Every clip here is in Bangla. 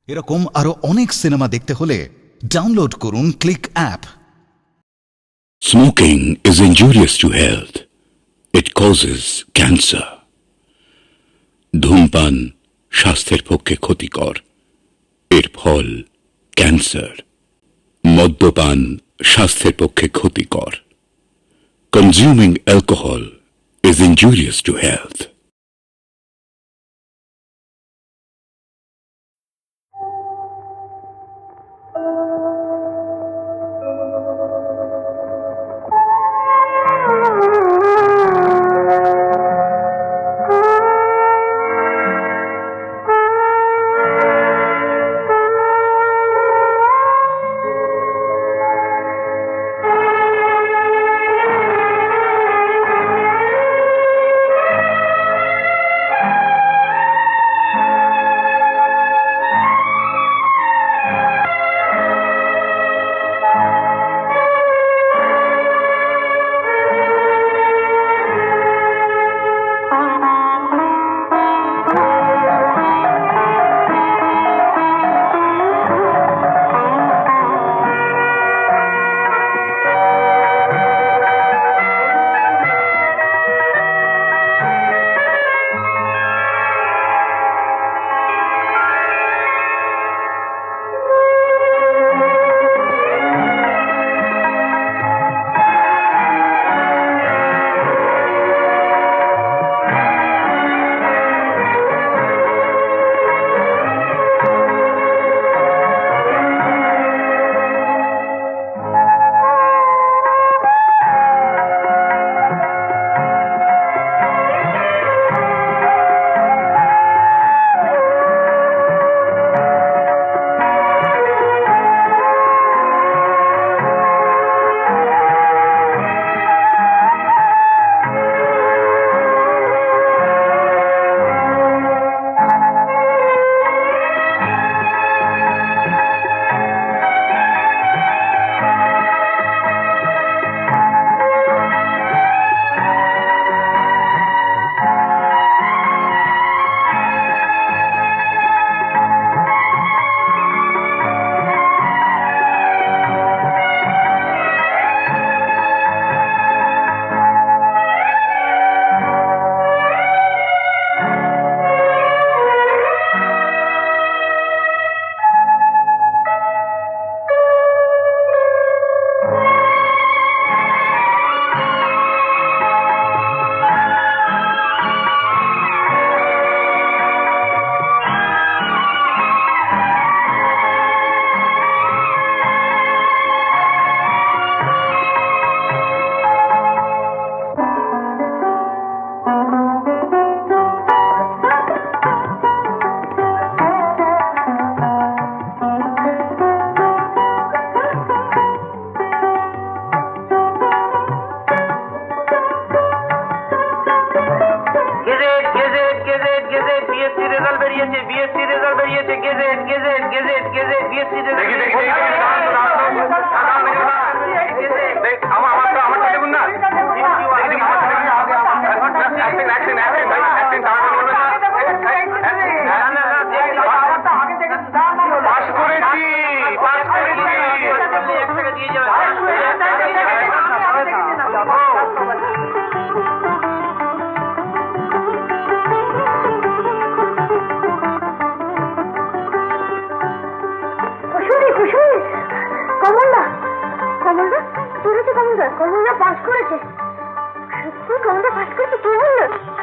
এরকম আরো অনেক সিনেমা দেখতে হলে ডাউনলোড করুন click app. Smoking is injurious to health. It causes cancer. ধূমপান স্বাস্থ্যের পক্ষে ক্ষতিকর, এর ফল ক্যান্সার। মদ্যপান স্বাস্থ্যের পক্ষে ক্ষতিকর। Consuming alcohol is injurious to health.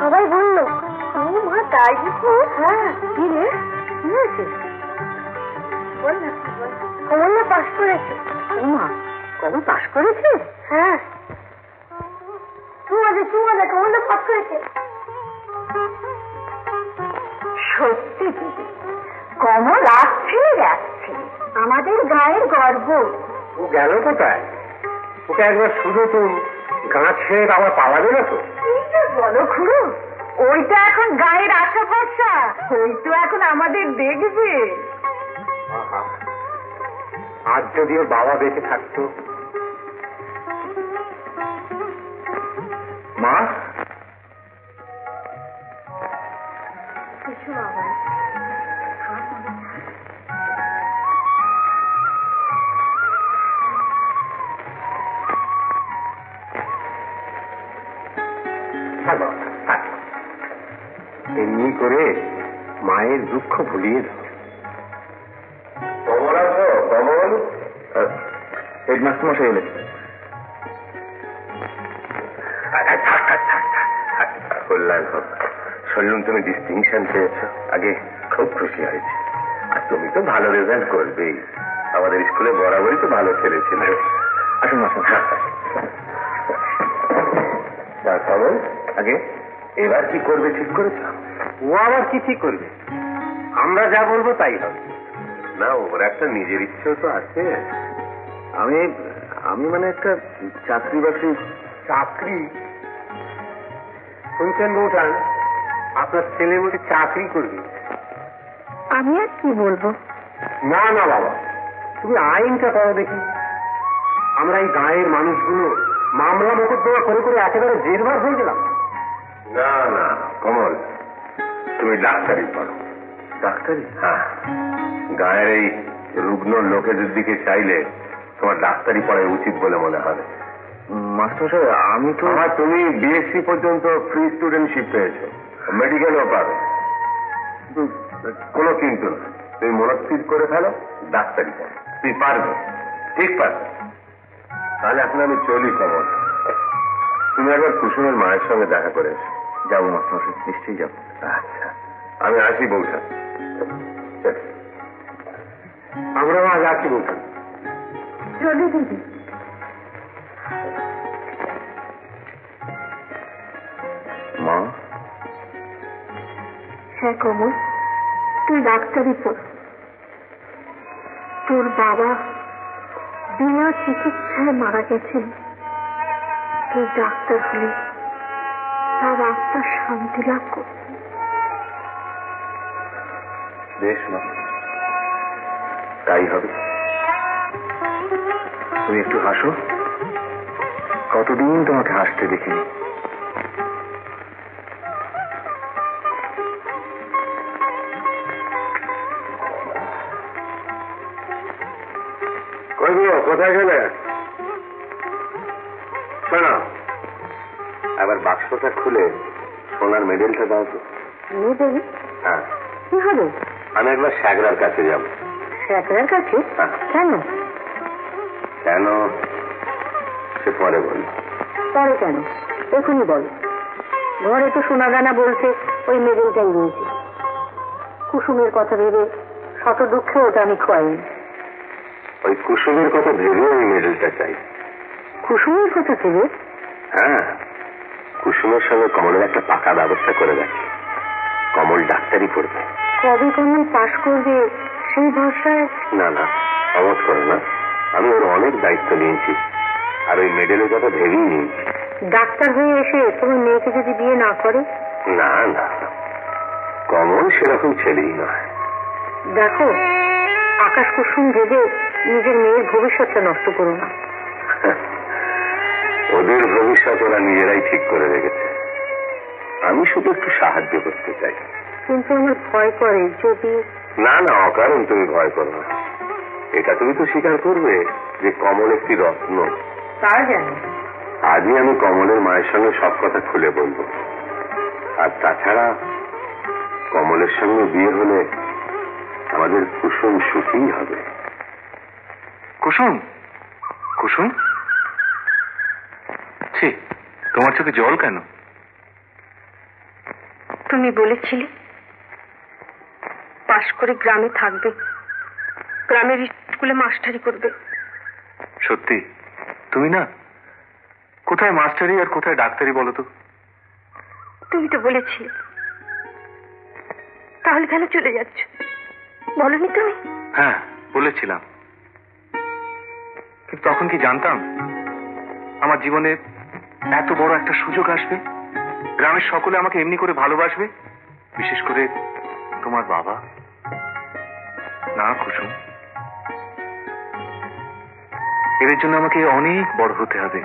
সবাই বললো মা তাই হ্যাঁ কি রে কমলদা পাস করেছে। মা কমল পাস করেছে? হ্যাঁ তোমাদের কমলদা পাস করেছে। সত্যি দিদি কমল আসছে যাচ্ছে, আমাদের গায়ের গর্ব। ও গেল কোথায়? ওকে একবার শুধু তো গাঁ ছেড়ে আবার পালাবে না তো? বলো খুড়ো, ওইটা এখন গায়ের আশা ভরসা, ওই তো এখন আমাদের দেখবে। আজ যদি ওর বাবা বেঁচে থাকতো। মা কিছু বাবা এমনি করে মায়ের দুঃখ ভুলিয়ে দাও। কমল আছো? কমল? হেডমাস্টার মশাই এলেন। কল্যাণ হোক। শুনলুম তুমি ডিস্টিংশন পেয়েছো, আগে খুব খুশি হয়েছে। আর তুমি তো ভালো রেজাল্ট করবেই, আমাদের স্কুলে বরাবরই তো ভালো ছেলে ছিল। আসুন আসুন। কমল, আগে এবার কি করবে ঠিক করেছ? ও আবার কি ঠিক করবে? আমরা যা বলবো তাই হবে। না, ওর একটা নিজের ইচ্ছেও তো আছে। আমি মানে একটা চাকরি বাকরি। চাকরি শুনছেন বউঠান? আপনার ছেলে বলে চাকরি করবে? আমি আর কি বলবো? না না বাবা, তুমি আইনটা করো দেখি। আমরা এই গাঁয়ের মানুষগুলো মামলা মোকদ্দমা করে করে একেবারে জেরবার হয়ে গেলাম। না না কমল, তুমি ডাক্তারি পড়ো। ডাক্তারি? হ্যাঁ, গাঁয়ের এই রুগ্ন লোকেদের দিকে চাইলে তোমার ডাক্তারি পড়াই উচিত বলে মনে হবে। মাস্টার সাহেব, আমি তো। তুমি বিএসসি পর্যন্ত ফ্রি স্টুডেন্টশিপ পেয়েছো, মেডিকেলও পাবে। কোনো কিন্তু না, তুমি মনস্থির করে ফেলো ডাক্তারি পড়ো, তুমি পারবে, ঠিক পারবে। তাহলে এখন আমি চলি কমল, তুমি একবার কুসুমের মায়ের সঙ্গে দেখা করে এসো। যাবো মাস্টার, নিশ্চয়ই যাবো। আচ্ছা, আমি আসি বউঠা। আমরাও আজ আসি বউঠা। চলি দিদি। মা? হ্যাঁ কমল, তুই ডাক্তারি পড়। তোর বাবা বিনা চিকিৎসায় মারা গেছেন। তুই ডাক্তার হলে তার আত্মার শান্তি লাভ করবে। বেশ মা, তাই হবে। তুমি একটু হাসো, কতদিন তোমাকে হাসতে দেখিনি। কোথায় গেলে? শোনো, আবার বাক্সটা খুলে সোনার মেডেলটা দাও তো। মেডেল? হ্যাঁ। কি হবে? আমি একবার স্যাগরার কাছে যাব। স্যাকরার কাছে? হ্যাঁ। কেন? কেন সে পরে বলবো। পরে কেন? এখনই বল। ঘরে তো সোনা দানা বলতে ওই মেডেলটাই রয়েছে। কুসুমের কথা ভেবে শত দুঃখে ওটা আমি খোয়াইনি। ওই কুসুমের কথা ভেবে ওই মেডেলটা চাই। কুসুমের কথা ভেবে? হ্যাঁ, কুসুমের সঙ্গে কমলের একটা পাকা ব্যবস্থা করে গেছে। কমল ডাক্তারি পড়বে। কবে কমল পাশ করবে সেই ভরসায়? না না, অমত করো না, আমি ওর অনেক দায়িত্ব নিয়েছি, আর ওই মেডেলের কথা ভেবেই নিয়েছি। ডাক্তার হয়ে এসে তোমার মেয়েকে যদি বিয়ে না করে? না না, কমল সেরকম ছেলেই নয়। দেখো, আকাশ কুসুম ভেবে নিজের মেয়ের ভবিষ্যৎটা নষ্ট করো না। ওদের ভবিষ্যৎ ওরা নিজেরাই ঠিক করে রেখেছে, আমি শুধু একটু সাহায্য করতে চাই। কিন্তু আমার ভয় করে যদি। না না, অকারণ তুমি ভয় করো না। এটা তুমি তো স্বীকার করবে যে কমল একটি রত্ন। তা জানি। আজই আমি কমলের মায়ের সঙ্গে সব কথা খুলে বলবো। আর তাছাড়া কমলের সঙ্গে বিয়ে হলে আমাদের কুসুম সুখী হবে। কুসুম? কুসুম? ছি, তোমার চোখে জল কেন? তুমি বলেছিলে পাশ করে গ্রামে থাকবে, গ্রামের স্কুলে মাস্টারি করবে। সত্যি? তুমি না? কোথায় মাস্টারি আর কোথায় ডাক্তারি বলো তো? তুমি তো বলেছিলে। তাহলে কেন চলে যাচ্ছ? বলনি তুমি? হ্যাঁ, বলেছিলাম, কিন্তু তখন কি জানতাম আমার জীবনে এত বড় একটা সুযোগ আসবে, গ্রামের সকলে আমাকে এমনি করে ভালোবাসবে, বিশেষ করে তোমার বাবা। না কুসুম, এর জন্য আমাকে অনেক বড় হতে হবে,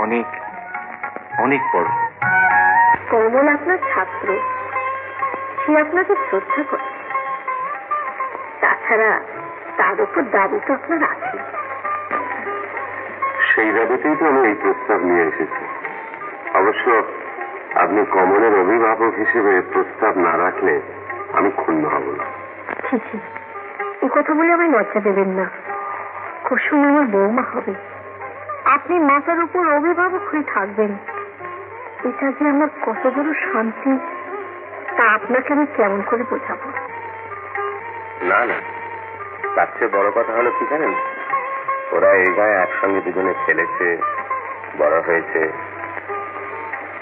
অনেক অনেক বড়। কমল আপনার ছাত্র, সে আপনাকে শ্রদ্ধা করে। তাছাড়া তার উপর দাবি তো আপনার আছে। সেই দাবিতেই তো আমি এই প্রস্তাব নিয়ে এসেছি। অবশ্য আপনি কমলের অভিভাবক হিসেবে প্রস্তাব না রাখলে আমি ক্ষুণ্ণ হব না। ছি ছি, এ কথা বলে আমায় লজ্জা দেবেন না। কুসুম আমার বৌমা হবে, আপনি মাথার উপর অভিভাবক হয়ে থাকবেন। এটা যে আমার কত বড় শান্তি তা আপনাকে আমি কেমন করে বোঝাবো। না না, তার চেয়ে বড় কথা হলো কি জানেন, ওরা এই গায়ে একসঙ্গে দুজনে খেলেছে, বড় হয়েছে,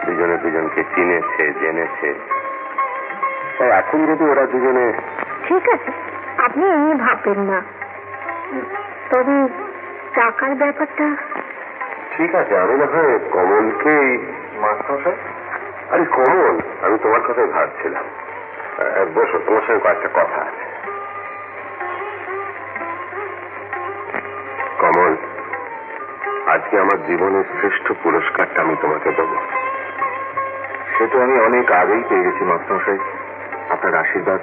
দুজনে দুজনকে চিনেছে, জেনেছে। তাই এখন যদি ওরা দুজনে... ঠিক আছে, আপনি এই নিয়ে ভাববেন না, তবে টাকার ব্যাপারটা... ঠিক আছে, আমি না হয় কমলকে... মাস্টারমশাই, আরে কমল, আমি তোমার কথাই ভাবছিলাম। বসো, তোমার সঙ্গে কয়েকটা কথা আছে। কমল, আজকে আমার জীবনের শ্রেষ্ঠ পুরস্কারটা আমি তোমাকে দেবো। সে তো আমি অনেক আগেই পেয়ে গেছি মাস্টারমশাই, আপনার আশীর্বাদ।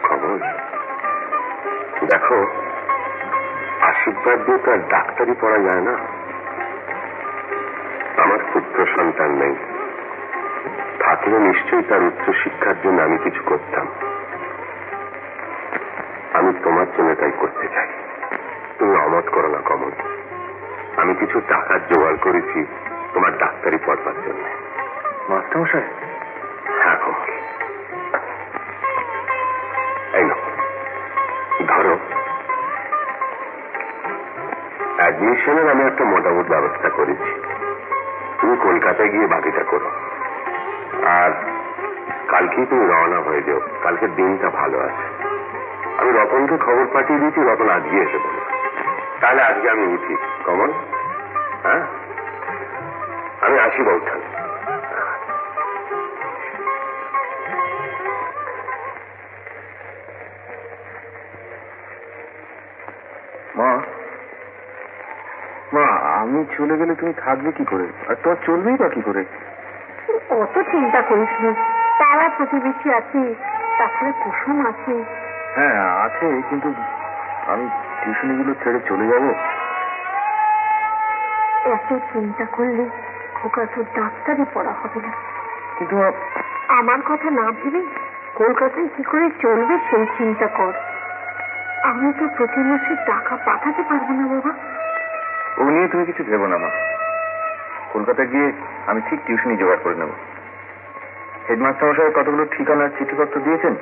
কমল, দেখো, আশীর্বাদ দিয়ে তো আর ডাক্তারি পড়া যায় না। আমার পুত্র সন্তান নেই, থাকলে নিশ্চয়ই তার উচ্চ শিক্ষার জন্য আমি কিছু করতাম। আমি তোমার জন্য তাই করতে চাই। তুমি অমত করো না কমল, আমি কিছু টাকার জোগাড় করেছি তোমার ডাক্তারি পড়বার জন্য। মাস্টারমশাই? হ্যাঁ কমল, এই নাও, ধরো। অ্যাডমিশনের আমি একটা মোটামুটি ব্যবস্থা করেছি, তুমি কলকাতায় গিয়ে বাকিটা করো। আর কালকেই তুমি রওনা হয়ে যাও, কালকের দিনটা ভালো আছে। আমি রতনকে খবর পাঠিয়ে দিয়েছি, রতন আজকে এসে বলবে। তাহলে আজকে আমি উঠি কমল। হ্যাঁ, আমি আসি বৌঠান। মা, মা, আমি চলে গেলে তুমি থাকবে কি করে, আর তোর চলবেই বা কি করে? অত চিন্তা করিস নি, পাড়া প্রতিবেশী আছে, তাছাড়া কুসুম আছে। হ্যাঁ আছে, কিন্তু আমি টিউশনিগুলো ছেড়ে চলে যাব। এত চিন্তা করলে খোকা তোর ডাক্তারি পড়া হবে না। কিন্তু আমার কথা না ভেবে কলকাতায় কি করে চলবে সেই চিন্তা কর। আমি তো প্রতি মাসে টাকা পাঠাতে পারবো না বাবা। ও নিয়ে তুমি কিছু ভেবো না মা, কলকাতা গিয়ে আমি ঠিক টিউশনি জোগাড় করে নেব। হেডমাস্টার মশাই কতগুলো ঠিকানার চিঠিপত্র দিয়েছেন,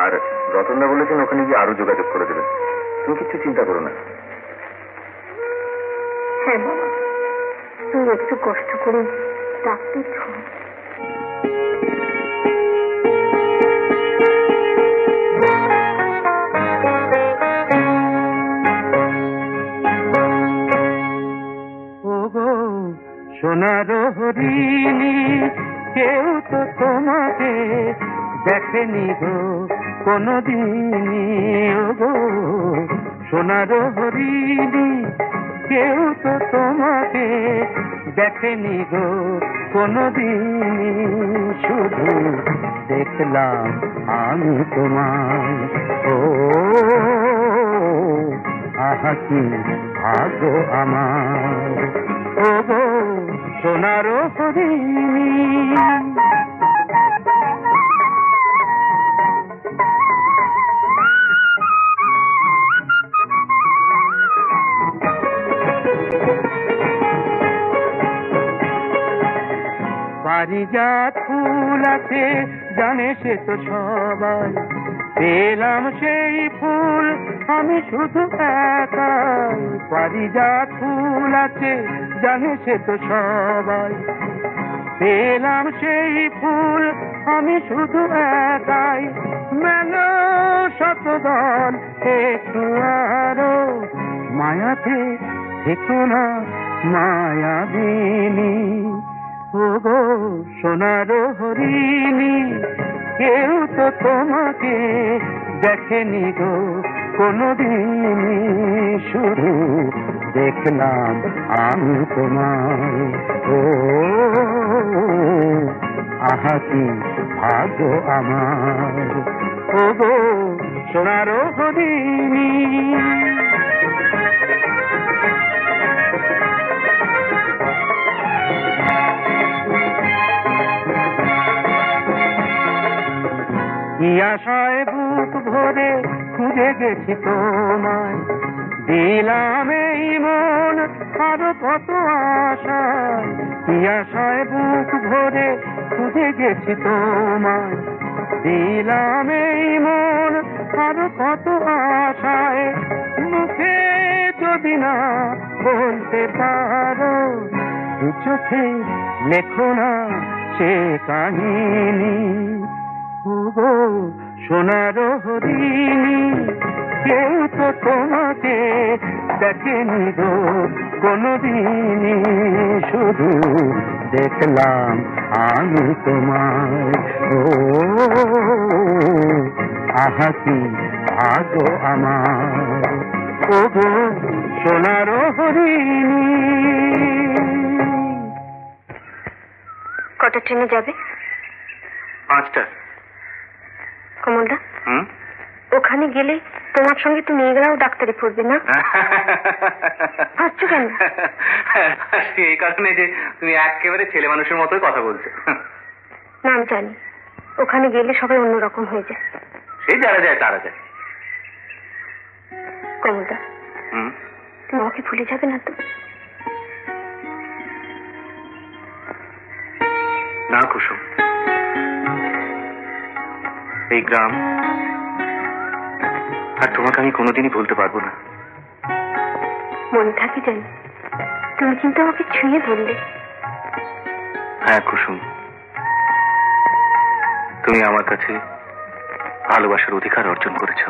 আর রতনদা বলেছেন ওখানে গিয়ে আরো যোগাযোগ করে দেবেন। তুমি কিছু চিন্তা করো না। হ্যাঁ বাবা, তুই একটু কষ্ট করে ডাক্তার ছড়। সোনার হরিণী, কেউ তো তোমাকে দেখেনি গো কোনদিনই। ও গো সোনার হরিণী, কেউ তো তোমাকে দেখেনি গো কোনদিনই। শুধু দেখলাম আমি তোমায়, ও আহা কি ভাগ্য আমার। ও গো সোনার হরিণী। পারিজাত ফুল আছে জানে সে তো সবাই, পেলাম সেই ফুল আমি শুধু একাই। পারিজাত ফুল আছে জানে সে তো সবাই, পেলাম সেই ফুল আমি শুধু একাই। মেলো শতদল একটু আরো মায়াতে থেকো না মায়াবিনী। ও গো সোনার হরিণী, কেউ তো তোমাকে দেখেনি গো কোনদিনই। শুধু দেখলাম আমি তোমায়, ও আহা কি ভাগ্য আমার। ও গো সোনার হরিণী। কি আশায় বুক ভরে খুঁজে গেছি তোমায়, দিলাম এই মন আরো কত আশায়, কি আশায় বুক ভরে খুঁজে গেছি তোমায়, দিলাম এই মন আরো কত আশায়, মুখে যদি না বলতে পারো, দু চোখে লেখো না সে কাহিনী। ওগো সোনার হরিণী, কেউ তো তোমাকে দেখেনি গো কোনদিনই, শুধু দেখলাম আমি তোমায়। ও আহা কি ভাগ্য আমার, ওগো সোনার হরিণী। কটা ট্রেনে যাবে? 5টা। কমলদা, ওখানে গেলে তোমার সঙ্গে তো মেয়েরাও ডাক্তারি পড়বে না? হাসছো কেন? এই কারণে যে তুমি একেবারে ছেলে মানুষের মতোই কথা বলছো। না আমি জানি, ওখানে গেলে সবাই অন্যরকম হয়ে যায়। সেই যারা যায় তারা যায়। কমলদা, তুমি ওকে ভুলে যাবে না তো? না কুসুম, এই গ্রাম আর তোমাকে আমি কোনোদিনই ভুলতে পারবো না। মনে থাকে জানি, তুমি কিন্তু আমাকে ছুঁয়ে বললে। হ্যাঁ কুসুম, তুমি আমার কাছে ভালোবাসার অধিকার অর্জন করেছ।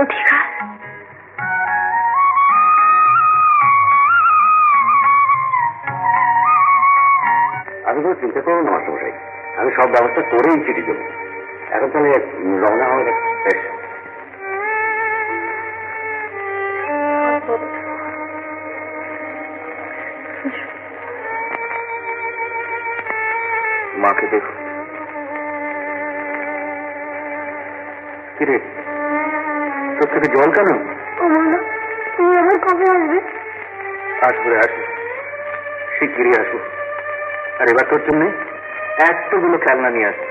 অধিকার? আপনি কোনো চিন্তা করুন না মাস্টারমশাই, আমি সব ব্যবস্থা করেই চিঠি দেবো। এখন তাহলে রওনা হওয়া যাক। বেশ। মাকে দেখো। কিরে, তোর থেকে জল কেন? কমলদা, তুমি আবার কবে আসবে? আসবো রে, আসবো, শিগগিরই আসবো। আর এবার তোর জন্য এতগুলো খেলনা নিয়ে আসবো।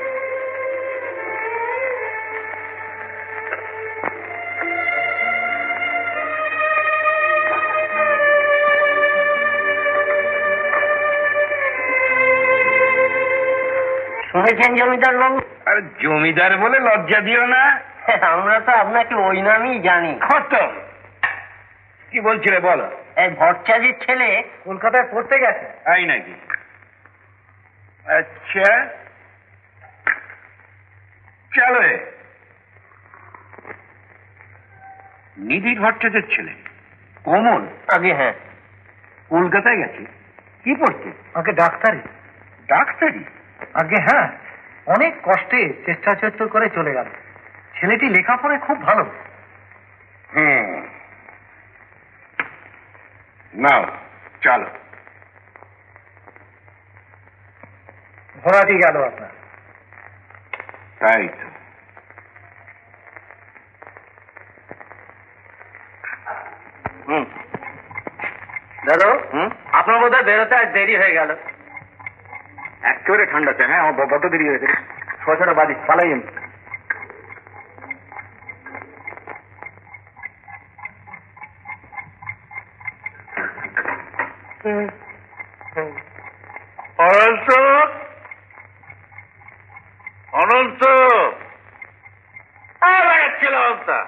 শুনেছেন জমিদার বাবু? আর জমিদার বলে লজ্জা দিও না। আমরা তো আপনাকে ওই নামই জানি। খতম। কি বলছিলে বলো? এই ভট্টাচার্যের ছেলে কলকাতায় পড়তে গেছে। তাই নাকি? আচ্ছা, চলো। নিধি ভট্টাচার্যের ছেলে কমল? আগে হ্যাঁ। কলকাতায় গেছে কি পড়তে? আগে ডাক্তারি। ডাক্তারি? আগে হ্যাঁ, অনেক কষ্টে চেষ্টা চত্বর করে চলে গেল। ছেলেটি লেখাপড়ায় খুব ভালো। নাও চলো। ঘোড়াটি গেল আপনার। তাই তো। দাদা, আপনার বোধহয় বেরোতে আজ দেরি হয়ে গেল। একেবারে ঠান্ডাতে। হ্যাঁ, আমার বড্ড দেরি হয়েছে। ছটা বাদি পালাই আমি। অনন্ত, অনন্ত, ছিল অবস্থা।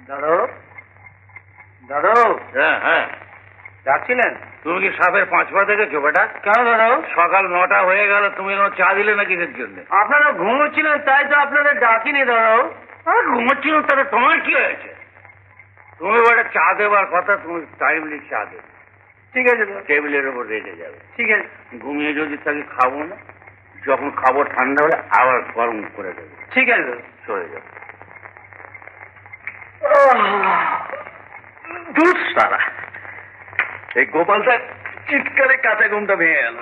দাদা, দাদা, হ্যাঁ হ্যাঁ, যাচ্ছিলেন? তুমি কি সাপের 5 পা দেখেছো বেটা? কেন দাদা? সকাল 9টা হয়ে গেল, তুমি এখন চা দিলে না কিসের জন্য? আপনারা ঘুমোচ্ছিলেন তাই তো আপনাদের ডাকিনি দাদা। ঘুমোচ্ছিল, তাহলে তোমার কি হয়েছে? তুমি বেটা চা দেবার কথা, তুমি টাইমলি চা দেবে। ঠিক আছে দাদা। টেবিলের উপর রেখে যাবে। ঠিক আছে। ঘুমিয়ে যদি থাকি খাবো না, যখন খাবো ঠান্ডা হলে আবার গরম করে দেবে। ঠিক আছে দাদা। চলে যাবে। ধুস সারা, এই গোপালটা চিৎকারে কাঁচা ঘুমটা ভেঙে গেল।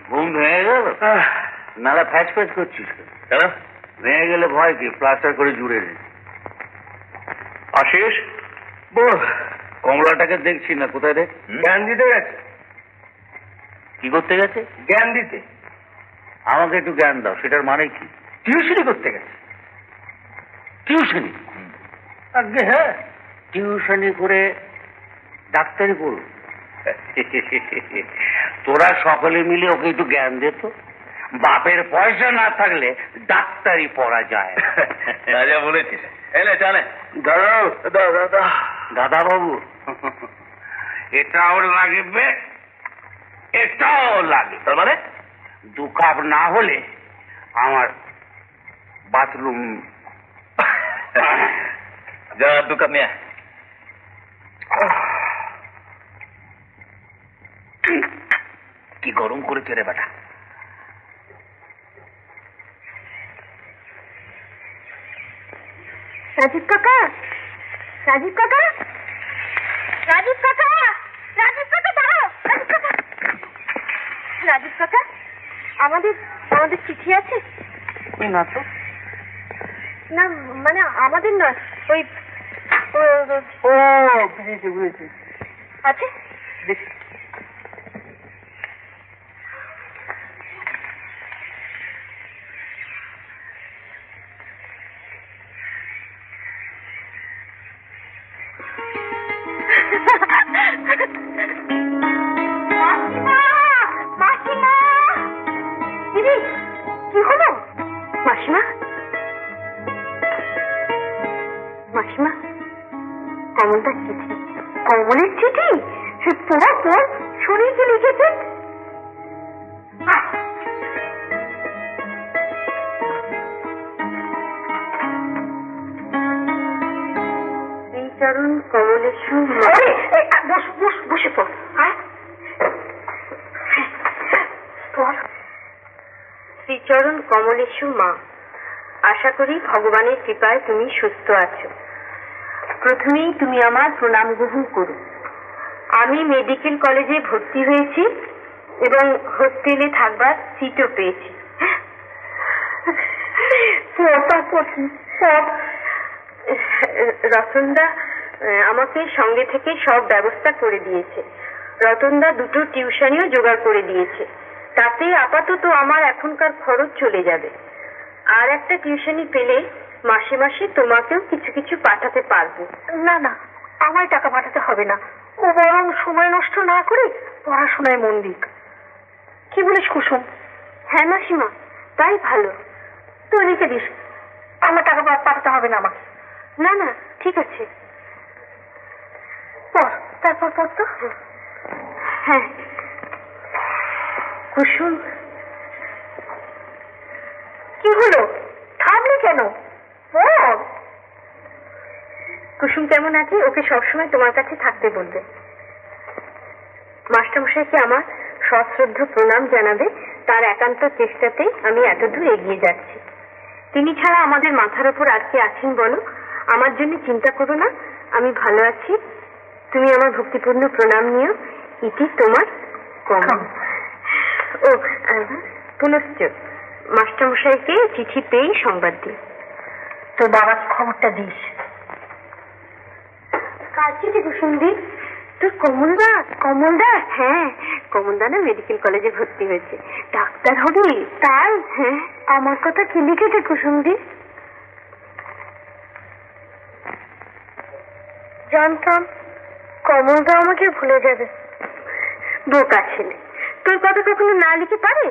ঘুম ভেঙে গেল? নালা ফ্যাচ ফ্যাচ করছিস কেন? ভেঙে গেলে ভয় কি? প্লাস্টার করে জুড়ে নে। আশিস, বল। কমলাটাকে দেখছি না, কোথায় রে? জ্ঞান দিতে গেছে। কি করতে গেছে? জ্ঞান দিতে। আমাকে একটু জ্ঞান দাও, সেটার মানে কি? টিউশনি করতে গেছে। টিউশনি? আগে হ্যাঁ, টিউশনি করে ডাক্তারি করো? তোরা সকলে মিলে ওকে একটু জ্ঞান দে তো। বাপের পয়সা না থাকলে ডাক্তারি পড়া যায়। রাজা বলেছিস। এলে চলে দাদা বাবু, এটাও লাগবে, এটাও লাগবে। তার মানে 2 কাপ না হলে আমার বাথরুম। যা 2 কাপ নিয়ে আয়। কি গরম করেছে রে বেটা। রাজীব কাকা, রাজীব কাকা, রাজীব কাকা, রাজীব কাকা দাঁড়াও, রাজীব কাকা, রাজীব কাকা, আমাদের আমাদের চিঠি আছে? না তো। না মানে আমাদের নয়, ওই ও বুঝেছি বুঝেছি। আছে। দেখি। মাসিমা, মাসিমা, দিদি কি হলো? মাসিমা, মাসিমা, কমলদার চিঠি। কমলের চিঠি? সে পড়া পর শরীর কি লিখেছে? শ্রীচরণ কমলেশু। বস বস, বসে পড়। শ্রীচরণ কমলেশু মা, আশা করি ভগবানের কৃপায় তুমি সুস্থ আছো। প্রথমেই তুমি আমার প্রণাম গ্রহণ করো। আমি মেডিকেল কলেজে ভর্তি হয়েছি এবং হোস্টেলে থাকবার সিটও পেয়েছি। রতনদা আমাকে সঙ্গে থেকে সব ব্যবস্থা করে দিয়েছে। রতনদা 2টো টিউশনিও জোগাড় করে দিয়েছে। তাতে আপাতত আমার এখনকার খরচ চলে যাবে। আর একটা টিউশনি পেলে মাসে মাসে তোমাকেও কিছু কিছু পাঠাতে পারবো। না না, আমায় টাকা পাঠাতে হবে না। ও বরং সময় নষ্ট না করে পড়াশোনায় মন দিক। কি বলিস কুসুম? হ্যাঁ মাসিমা, তাই ভালো। তুই লিখে দিস, আমার টাকা পাঠাতে হবে না আমাকে। না না, ঠিক আছে। পড়, তারপর পড় তো। হ্যাঁ কুসুম। কি হলো, থামলি কেন? কুসুম কেমন আছে ওকে সবসময় তোমার কাছে থাকতে বলবে। মাস্টারমশাইকে আমার সশ্রদ্ধ প্রণাম জানাবে। তার একান্ত চেষ্টাতে আমি এতদূর এগিয়ে যাচ্ছি। তিনি ছাড়া আমাদের মাথার উপর আর কে আছেন বলো? আমার জন্য চিন্তা করো না, আমি ভালো আছি। তুমি আমার ভক্তিপূর্ণ প্রণাম নিও। ইতি তোমার কমল। ও পুনশ্চ মাস্টারমশাইকে চিঠি পেয়েই সংবাদ দিই। তোর বাবার খবরটা দিস। কার চিঠি কুসুমদি? তোর কমলদা? কমলদা? হ্যাঁ, কমলদা না মেডিকেল কলেজে ভর্তি হয়েছে, ডাক্তার হবে। তাই? হ্যাঁ। আমার কথা কি লিখেছে কুসুমদি? জানতাম কমলদা আমাকে ভুলে যাবে। বোকা ছেলে, তোর কথা কখনো না লিখে পারে?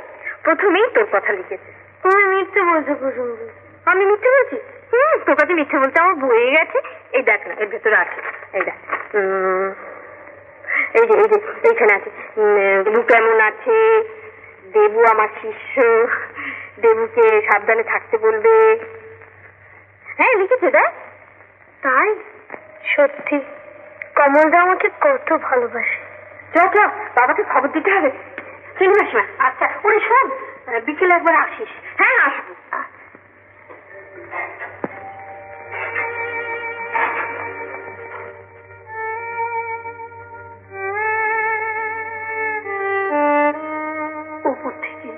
প্রথমেই তোর কথা লিখেছে। তুমি মিথ্যে বলছো কুসুমদি। আমি মিথ্যে বলছি? তোর কাছে মিথ্যে বলতে আমার বয়ে গেছে। এই দেখ না, এর ভেতরে আছে। এই দেখ, এই যে এই যে এইখানে আছে। দেবু কেমন আছে? দেবু আমার শিষ্য, দেবুকে সাবধানে থাকতে বলবে। হ্যাঁ লিখেছে। দেখ। তাই? সত্যি কমলদা আমাকে কত ভালোবাসে। চল চল, বাবাকে খবর দিতে হবে। চিনি মাসিমা। আচ্ছা ওরে শোন, বিকেলে একবার আসিস। হ্যাঁ আসবো। উপর থেকে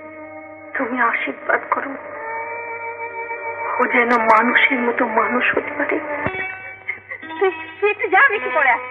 তুমি আশীর্বাদ করো, ও যেন মানুষের মতো মানুষ হতে পারে। তুই একটু যা, আমি একটু পরে আসছি।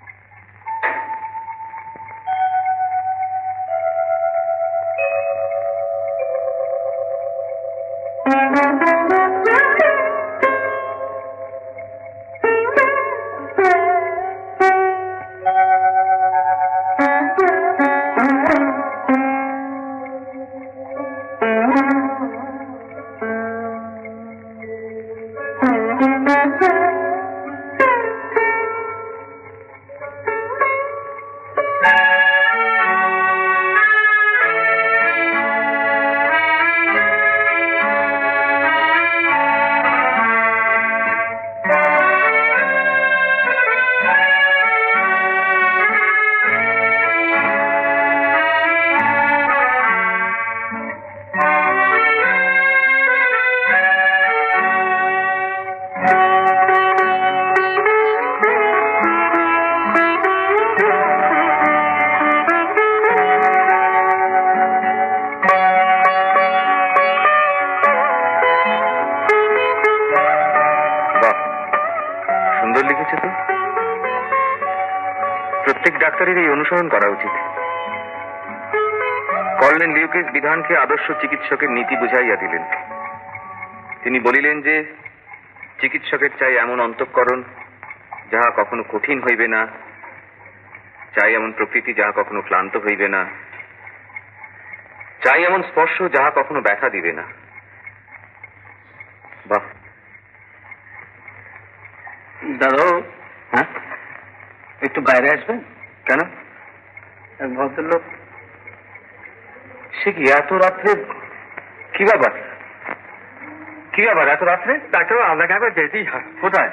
সুন্দর লিখেছে তো। প্রত্যেক ডাক্তারের এই অনুসরণ করা উচিত। কর্নেল লিউকেস বিধানকে আদর্শ চিকিৎসকের নীতি বুঝাইয়া দিলেন। তিনি বলিলেন যে চিকিৎসকের চাই এমন অন্তঃকরণ যাহা কখনো কঠিন হইবে না, চাই এমন প্রকৃতি যাহা কখনো ক্লান্ত হইবে না, চাই এমন স্পর্শ যাহা কখনো ব্যথা দিবে না। বাহ! দাদু, হ্যাঁ, একটু বাইরে আসবেন? কেন? এক ভদ্রলোক। সে কি এত রাত্রে? কি ব্যাপার? কি ব্যাপার এত রাত্রে? ডাক্তার, আপনাকে একবার যেতেই হয়। কোথায়?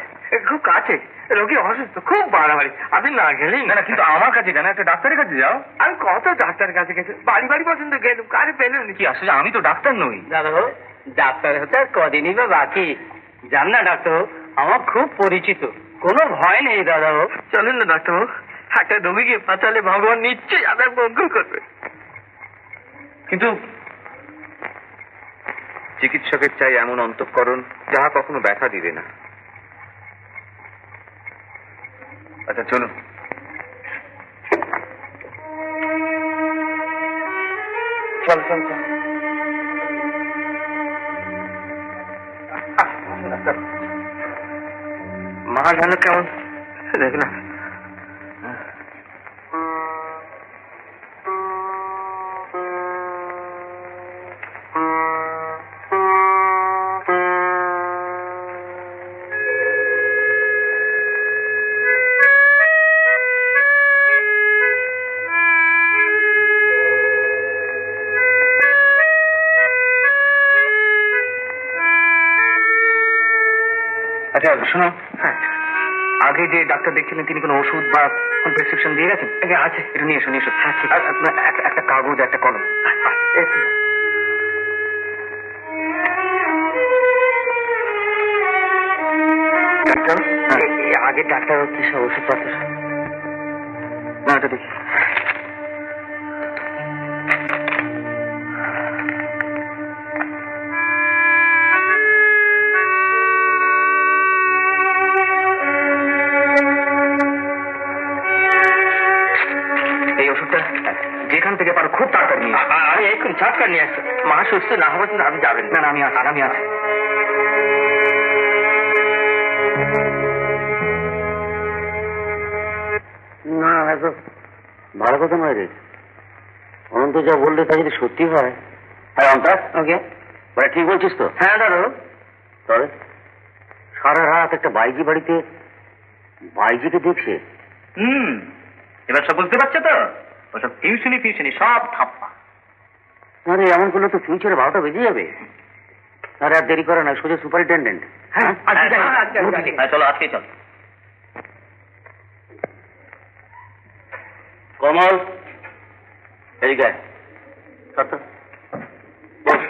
খুব কাছে, রোগী অসুস্থ, খুব বাড়াবাড়ি। আপনি না গেলেই না না, কিন্তু আমার কাছে কেন? একটা ডাক্তারের কাছে যাও। আমি কত ডাক্তারের কাছে গেছি, বাড়ি বাড়ি পর্যন্ত গেলাম, কারে পেলেন কি আসলে আমি তো ডাক্তার নই। দাদু, ডাক্তার হতে আর কদিনই বা বাকি। জান না ডাক্তার, আমার খুব পরিচিত, কোনো ভয় নেই দাদা। চলুন না ডাক্তারবাবু, একটা রোগীকে বাঁচালে ভগবান নিশ্চয়ই আপনার মঙ্গল করবে। কিন্তু চিকিৎসকের চাই এমন অন্তঃকরণ যাহা কখনো ব্যথা দিবে না। আচ্ছা চলুন। চল চল চল। মা জানো কেমন? দেখ না। আচ্ছা শোনো, হ্যাঁ, আগে যে ডাক্তার দেখছিলেন তিনি কোনো ওষুধ বা কোন প্রেসক্রিপশন দিয়ে গেছেন? আছে। এটা নিয়ে এসো, নিয়ে এসো। আর একটা কাগজ, একটা কলম। ডাক্তার, আগে ডাক্তার হচ্ছে সব ওষুধপত্র। না এটা দেখি। এই ওষুধটা যেখান থেকে পারো খুব তাড়াতাড়ি নিয়ে এসো। আরে এখন ছাটকা নিয়ে আসছে, মা সুস্থ না হওয়া পর্যন্ত আপনি যাবেন না না, আমি আছি, আমি আছি। না, এত ভালো কথা নয় রে। অনন্ত যা বললে তা যদি সত্যি হয়। হ্যাঁ অন্তর, ওকে মানে ঠিক বলছিস তো? হ্যাঁ দাদু। তবে সারা রাত একটা বাইজি বাড়িতে বাইজিকে দেখছে। এবার সব বুঝতে পারছো তো? ওসব টিউশনি সব থাপ্পা। আরে এমন করলে তো ফিউচারে 12টা বেজে যাবে। আরে আর দেরি করে না, সোজা সুপারিনটেন্ডেন্ট। হ্যাঁ, চলো আজকে চল। কমল, এদিকে আয়। সত্য বস।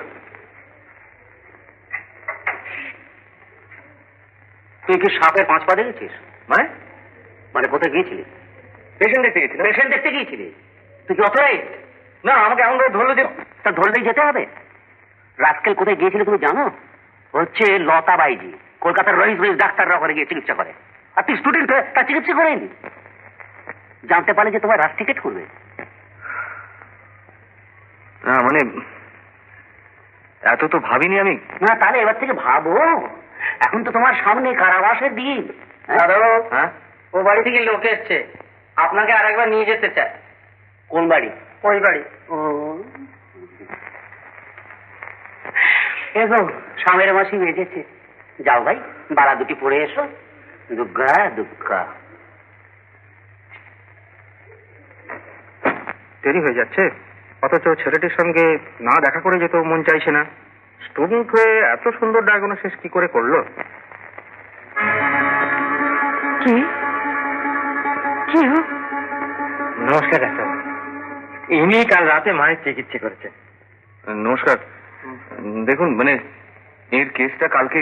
তুই কি সাপের 5 পা দেখেছিস? মানে? মানে কোথায় গিয়েছিলি? পেশেন্ট দেখতে গেছিলাম। পেশেন্ট দেখতে গিয়েছিলি? তুই কি অথরাইজ? না, আমাকে এমন করে ধরলো যে তা ধরলেই যেতে হবে। রাস্কেল কোথায় গিয়েছিল তুমি জানো? হচ্ছে লতা বাইজি, কলকাতার রইস ডাক্তাররা ওখানে গিয়ে চিকিৎসা করে। আর তুই স্টুডেন্ট হয়ে তার চিকিৎসা করেনি? জানতে পারলে যে তোমার রাস টিকেট করবে। না মানে এত তো ভাবিনি আমি। না তাহলে এবার থেকে ভাবো, এখন তো তোমার সামনে কারাবাসের দিন। দাদু, হ্যাঁ, ও বাড়ি থেকে লোক এসছে, আপনাকে আর একবার নিয়ে যেতে চায়। কোন বাড়ি? ওই বাড়ি। ও এগো, স্বামীর মাসি বেজেছে। যাও ভাই, বাড়া দুটি পরে এসো। দুর্গা দুর্গা। দেরি হয়ে যাচ্ছে, অথচ ছেলেটির সঙ্গে না দেখা করে যেত মন চাইছে না। স্টুডেন্ট হয়ে এত সুন্দর ডায়াগনোসিস কি করে করলো? কি কি? নমস্কার ডাক্তার। ইনি কাল রাতে মায়ের চিকিৎসা করেছে। নমস্কার। দেখুন মানে এর কেসটা কালকে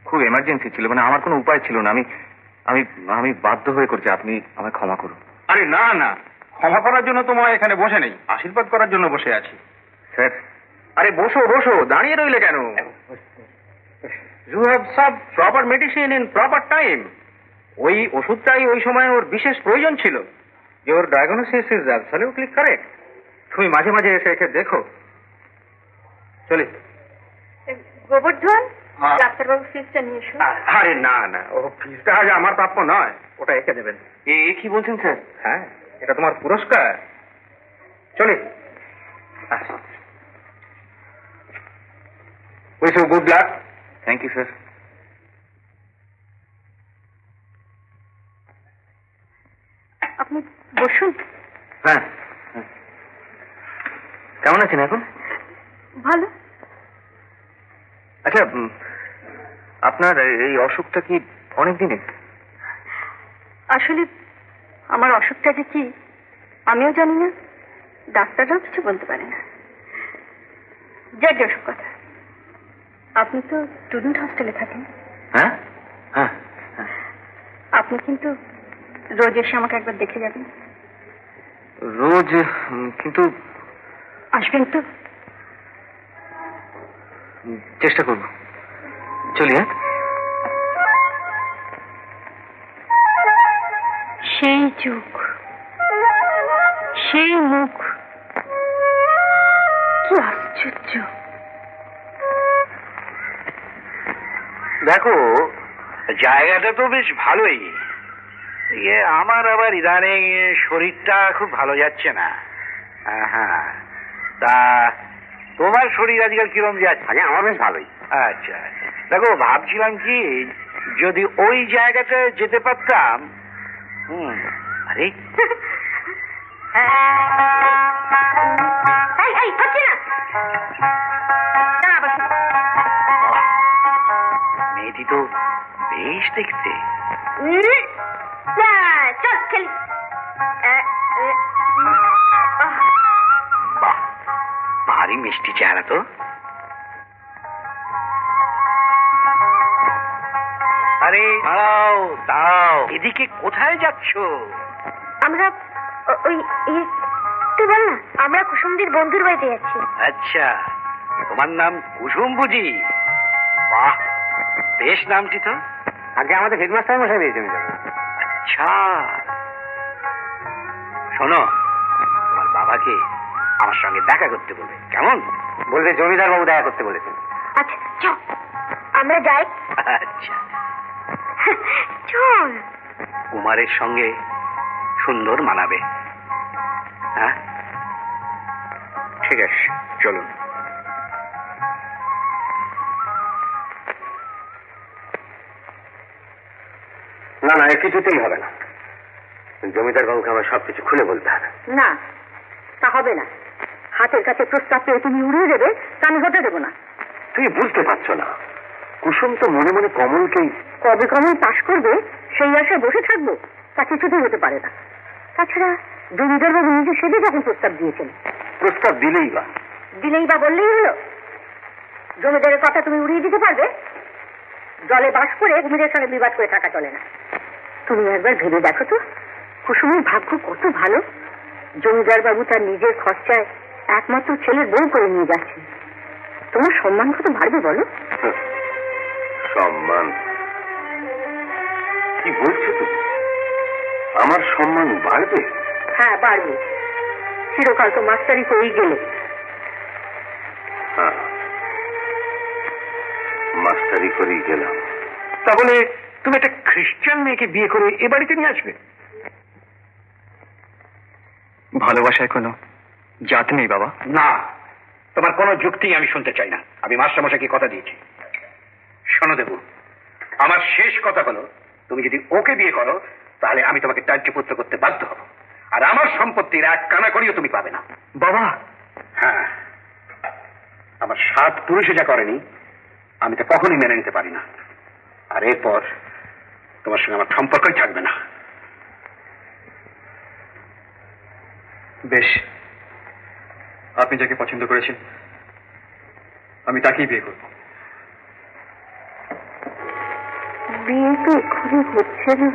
খুব এমার্জেন্সি ছিল, মানে আমার কোনো উপায় ছিল না। আমি আমি আমি বাধ্য হয়ে করছি, আপনি আমায় ক্ষমা করুন। আরে না না, ক্ষমা করার জন্য তোমায় এখানে বসে নেই, আশীর্বাদ করার জন্য বসে আছি। স্যার, আরে বসো বসো, দাঁড়িয়ে রইলে কেন? You have serve proper medicine in proper time. ওই ওষুধটাই ওই সময় ওর বিশেষ প্রয়োজন ছিল, যে ওর ডায়াগনোসিস ইজ অ্যাবসলিউটলি কারেক্ট। তুমি মাঝে মাঝে এসে এসে দেখো। চলি। গোবর্ধন, হ্যাঁ। ডাক্তারবাবু ফিসটা নিয়ে এসো। আরে না না, ও ফিসটা আজ আমার প্রাপ্য নয়, ওটা একে দেবেন। এ কি বলছেন স্যার? হ্যাঁ, এটা তোমার পুরস্কার। চলি। Wish you good luck. Thank you sir. আপনি বসুন। হ্যাঁ, কেমন আছেন এখন? ভালো। আচ্ছা, আপনার এই অসুখটা কি অনেক দিনের? আসলে আমার অসুখটা যে কি আমিও জানি না, ডাক্তাররাও কিছু বলতে পারে না। যাক অসুখ কথা। আপনি তো স্টুডেন্ট হস্টেলে থাকেন। হ্যাঁ হ্যাঁ। আপনি কিন্তু রোজ এসে আমাকে একবার দেখে যাবেন। রোজ? কিন্তু আসবেন তো? চেষ্টা করব। চলি। হ্যাঁ, সেই যুগ, সেই মুখ, কি আশ্চর্য। দেখো, জায়গাটা তো বেশ ভালোই। আমার আবার ইদানিং শরীরটা খুব ভালো যাচ্ছে না। হ্যাঁ, তা তোমার শরীর আজকাল কিরম যাচ্ছে? আগে আমার বেশ ভালোই। আচ্ছা, দেখো ভাবছিলাম কি, যদি ওই জায়গাটা যেতে পারতাম। আরে মেয়েটি তো বেশ দেখতে। চল খেলি। বাহ, ভারী মিষ্টি চেহারা তো। আরে দাঁড়াও দাঁড়াও, এদিকে কোথায় যাচ্ছ? আমরা ওই তুই বল না, আমরা কুসুমদির বন্ধুর বাড়িতে যাচ্ছি। আচ্ছা, তোমার নাম কুসুম বুঝি? বাহ, বেশ নামটি তো। আগে আমাদের হেডমাস্টার মশাই দিয়েছেন। আচ্ছা, শোনো, তোমার বাবাকে আমার সঙ্গে দেখা করতে বলবে, কেমন? বলবে জমিদার বাবু দেখা করতে বলেছেন। আচ্ছা চল আমরা যাই। আচ্ছা, চল। কুমারের সঙ্গে সুন্দর মানাবে। হ্যাঁ, ঠিক আছে, চলুন। না না, এ কিছুতেই হবে না। জমিদার বাবুকে আমার সবকিছু খুলে বলতে হবে। না, তা হবে না। হাতের কাছে প্রস্তাব পেয়ে তুমি উড়িয়ে দেবে, তা আমি হতে দেবো না। তুমি বুঝতে পারছো না, কুসুম তো মনে মনে কমলকেই। কবে কমল পাশ করবে সেই আশায় বসে থাকবো, তা কিছুতেই হতে পারে না। তাছাড়া জমিদার বাবু নিজে সেদিন যখন প্রস্তাব দিয়েছেন। প্রস্তাব দিলেই বা বললেই হলো। জমিদারের কথা তুমি উড়িয়ে দিতে পারবে? জলে বাস করে কুমিরের সঙ্গে বিবাদ করে থাকা চলে না। তুমি একবার ভেবে দেখো তো, কুসুমের ভাগ্য কত ভালো। জমিদার বাবু তার নিজের খরচায় একমাত্র ছেলের বউ করে নিয়ে যাচ্ছেন। তোমার সম্মান কত বাড়বে বলো? সম্মান? কি বলছো তুমি? আমার সম্মান বাড়বে? হ্যাঁ, বাড়বে। চিরকাল তো মাস্টারি করেই গেলে। হ্যাঁ, মাস্টারি করেই গেলাম। তাহলে তুমি একটা খ্রিস্টান মেয়েকে বিয়ে করে এ বাড়িতে নিয়ে আসবে? ভালোবাসায় কোনো জাত নেই বাবা। না, তোমার কোনো যুক্তি আমি শুনতে চাই না। আমি মাস্টারমশাইকে কথা দিয়েছি। শোনো দেবু, আমার শেষ কথা হলো, তুমি যদি ওকে বিয়ে করো তাহলে আমি তোমাকে ত্যায্যপুত্র করতে বাধ্য হব, আর আমার সম্পত্তির এক কানা করিও তুমি পাবে না। বাবা, হ্যাঁ, আমার 7 পুরুষে যা করেনি আমি তো কখনই মেনে নিতে পারি না। আর এরপর তোমার সঙ্গে আমার সম্পর্কই থাকবে না। বেশ, আপনি যাকে পছন্দ করেছেন আমি তাকেই বিয়ে করব। বিয়ে তো এক্ষুনি হচ্ছে না।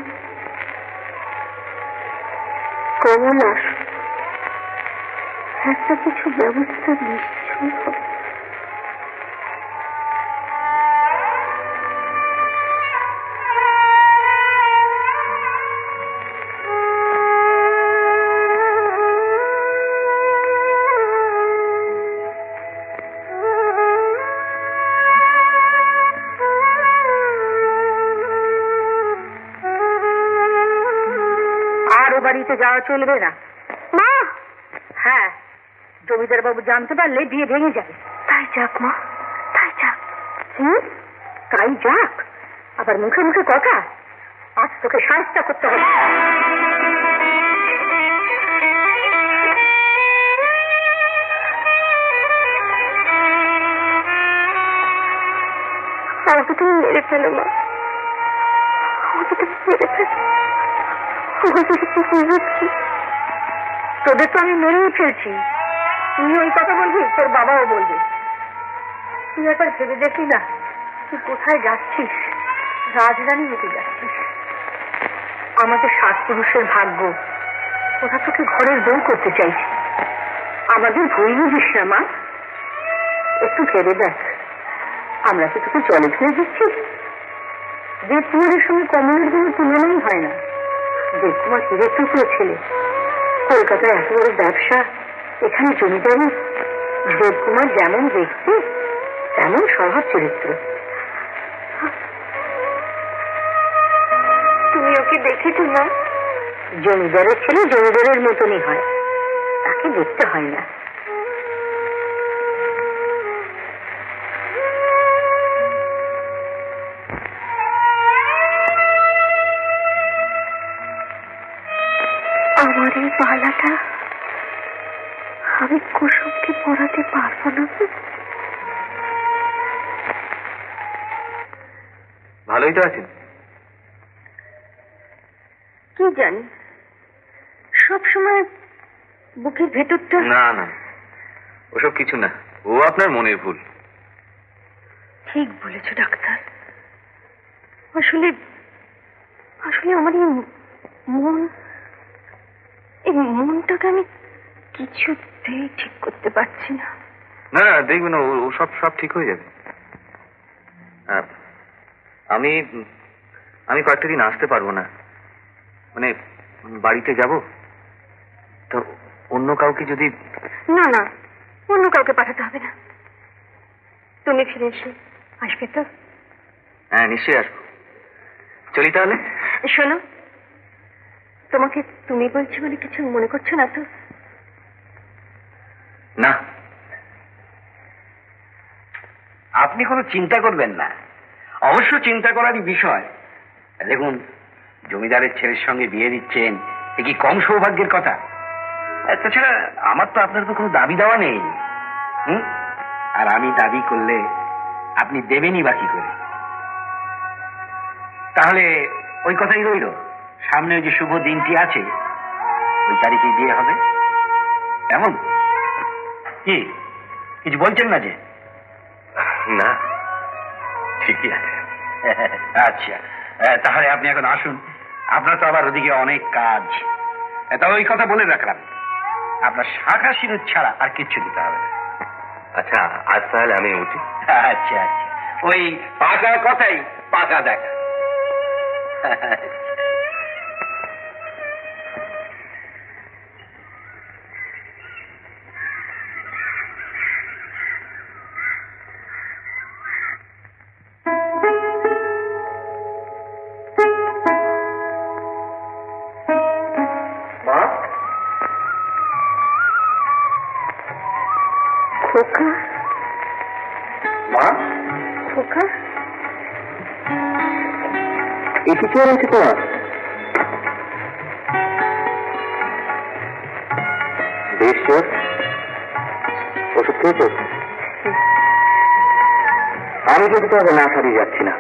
কমল আস, একটা কিছু ব্যবস্থা নিশ্চয়ই হবে। ও বাড়িতে যাওয়া চলবে না। মা, হ্যাঁ, জমিদার বাবু জানতে পারলে বিয়ে ভেঙে যাবে। তাই যাক মা, তাই যাক। তাই যাক, আবার মুখে মুখে কথা। আজ তোকে সাহায্য করতে হবে। আমাকে তুমি মেরে ফেলো মা, আমাকে তুমি মেরে ফেলো। তোদের তো আমি মেরেই ফেলছি, তুই ওই কথা বলবি, তোর বাবাও বলবে। তুই একবার ভেবে দেখি না, তুই কোথায় যাচ্ছিস? রাজরানী হতে যাচ্ছিস। আমাদের 7 পুরুষের ভাগ্য, ওরা তোকে ঘরের বউ করতে চাইছে। আমাদের ভুল বুঝিস না মা, একটু ভেবে দেখ। আমরা কি তোকে জলে ফেলে দিচ্ছি? দেবকুমারের সঙ্গে কমলের কোনো তুলনাই হয় না। দেবকুমার হিরের টুকরো ছেলে, কলকাতায় এত বড় ব্যবসা, এখানে জমিদারি। দেবকুমার যেমন দেখতে তেমন স্বভাব চরিত্র। তুমি ওকে দেখেছো না? জমিদারের ছেলে জমিদারের মতনই হয়, তাকে দেখতে হয় না। আমার এই বালাটা আমি কুসুমকে পরাতে পারবো না। ভালোই তো আছেন। কি জানি, সব সময় বুকের ভেতরটা। না না, ওসব কিছু না, ও আপনার মনের ভুল। ঠিক বলেছো ডাক্তার। আসলে আসলে আমার এই মনটাকে আমি কিছুতেই ঠিক করতে পারছি না। না না, দেখবেন ও সব সব ঠিক হয়ে যাবে। আমি আমি কয়েকটা দিন আসতে পারবো না, মানে বাড়িতে যাব তো। অন্য কাউকে যদি। না না, অন্য কাউকে পাঠাতে হবে না। তুমি ফিরে এসে আসবে তো? হ্যাঁ, নিশ্চয়ই আসবো। চলি তাহলে। শোনো, তোমাকে তুমি বলছি বলে কিছু মনে করছো না তো? না। আপনি কোনো চিন্তা করবেন না, অবশ্য চিন্তা করারই বিষয়। দেখুন, জমিদারের ছেলের সঙ্গে বিয়ে দিচ্ছেন, এ কি কম সৌভাগ্যের কথা? তাছাড়া আমার তো আপনার তো কোনো দাবি দেওয়া নেই। আর আমি দাবি করলে আপনি দেবেনই বাকি করে। তাহলে ওই কথাই রইল, সামনে ওই যে শুভ দিনটি আছে, ওই তারিখে বিয়ে হবে। এমন কি কিছু বলছেন না যে? না, ঠিকই আছে। আচ্ছা, তাহলে আপনি এখন আসুন, আপনার তো আবার ওদিকে অনেক কাজ। তবে ওই কথা বলে রাখলাম, আপনার শাখা সিঁদুর ছাড়া আর কিচ্ছু দিতে হবে না। আচ্ছা, আজ তাহলে আমি উঠি। আচ্ছা আচ্ছা, ওই পাকা কথাই পাকা দেখা। মা, খোকা, মা, খোকা, এটি কি হয়েছে তোমার? বেশ শিওর? ওষুধ খেয়েছো? আমি কিন্তু তোমাকে না ছাড়িয়ে যাচ্ছি না।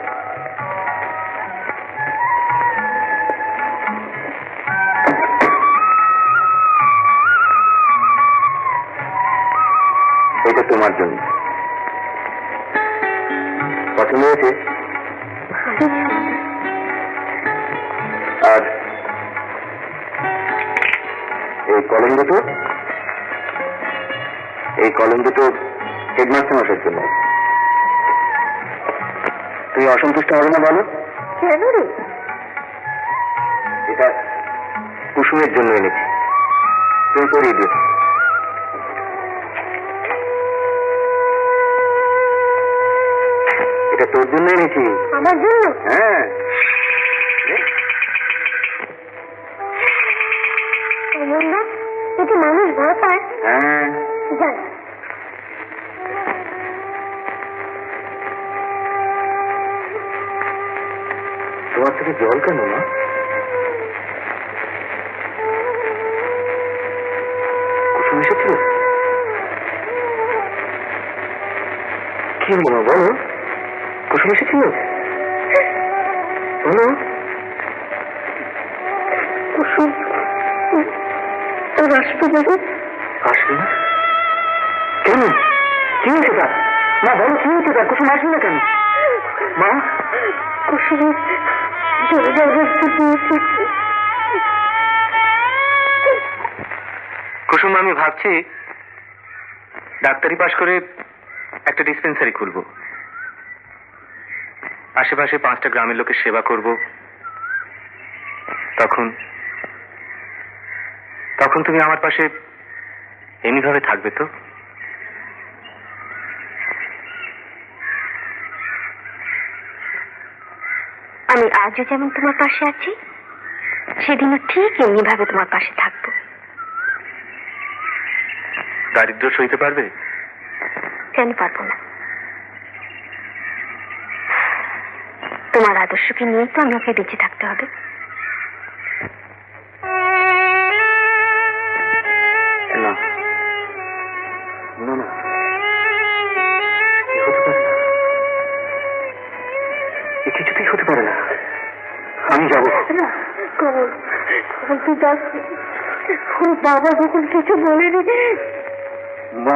এটা তোমার জন্য। পছন্দ হয়েছে? আর এই কলম দুটো হেডমাস্টার মশাইয়ের জন্য। তুমি অসন্তুষ্ট হবে না বলো? কেন রে? এটা কুসুমের জন্য এনেছি, তুমি করিয়ে দিও। এটা তোর জন্য এনেছি। আমার জন্য? হ্যাঁ। চোখে জল কেন মা? কুসুম এসেছিল? কি মনে বলো? কুসুম এসেছিল? বলো। কুসুম তোর আসবে বলে? আসবে না কেন? কি হয়েছে তার? মা বলো, কি হয়েছে তার? কুসুম আসবে না কেন মা? কুসুমের জোরে জোরে দিয়েছে। কুসুম, আমি ভাবছি ডাক্তারি পাশ করে একটা ডিসপেন্সারি খুলবো, আশেপাশে 5টা গ্রামের লোকের সেবা করব। তখন তখন তুমি আমার পাশে এমনিভাবে থাকবে তো? আমি আজও যেমন তোমার পাশে আছি, সেদিনও ঠিক এমনি ভাবে তোমার পাশে থাকবো। দারিদ্র সইতে পারবে? কেন পারবো না? তোমার আদর্শকে নিয়ে তো আমাকে বেঁচে থাকতে হবে। না না না, এ হতে পারে না, এ কিছুতেই হতে পারে না। আমি যাবো না কমল, কমল তুই যাস। ওর বাবা যখন কিছু বলেনি। মা।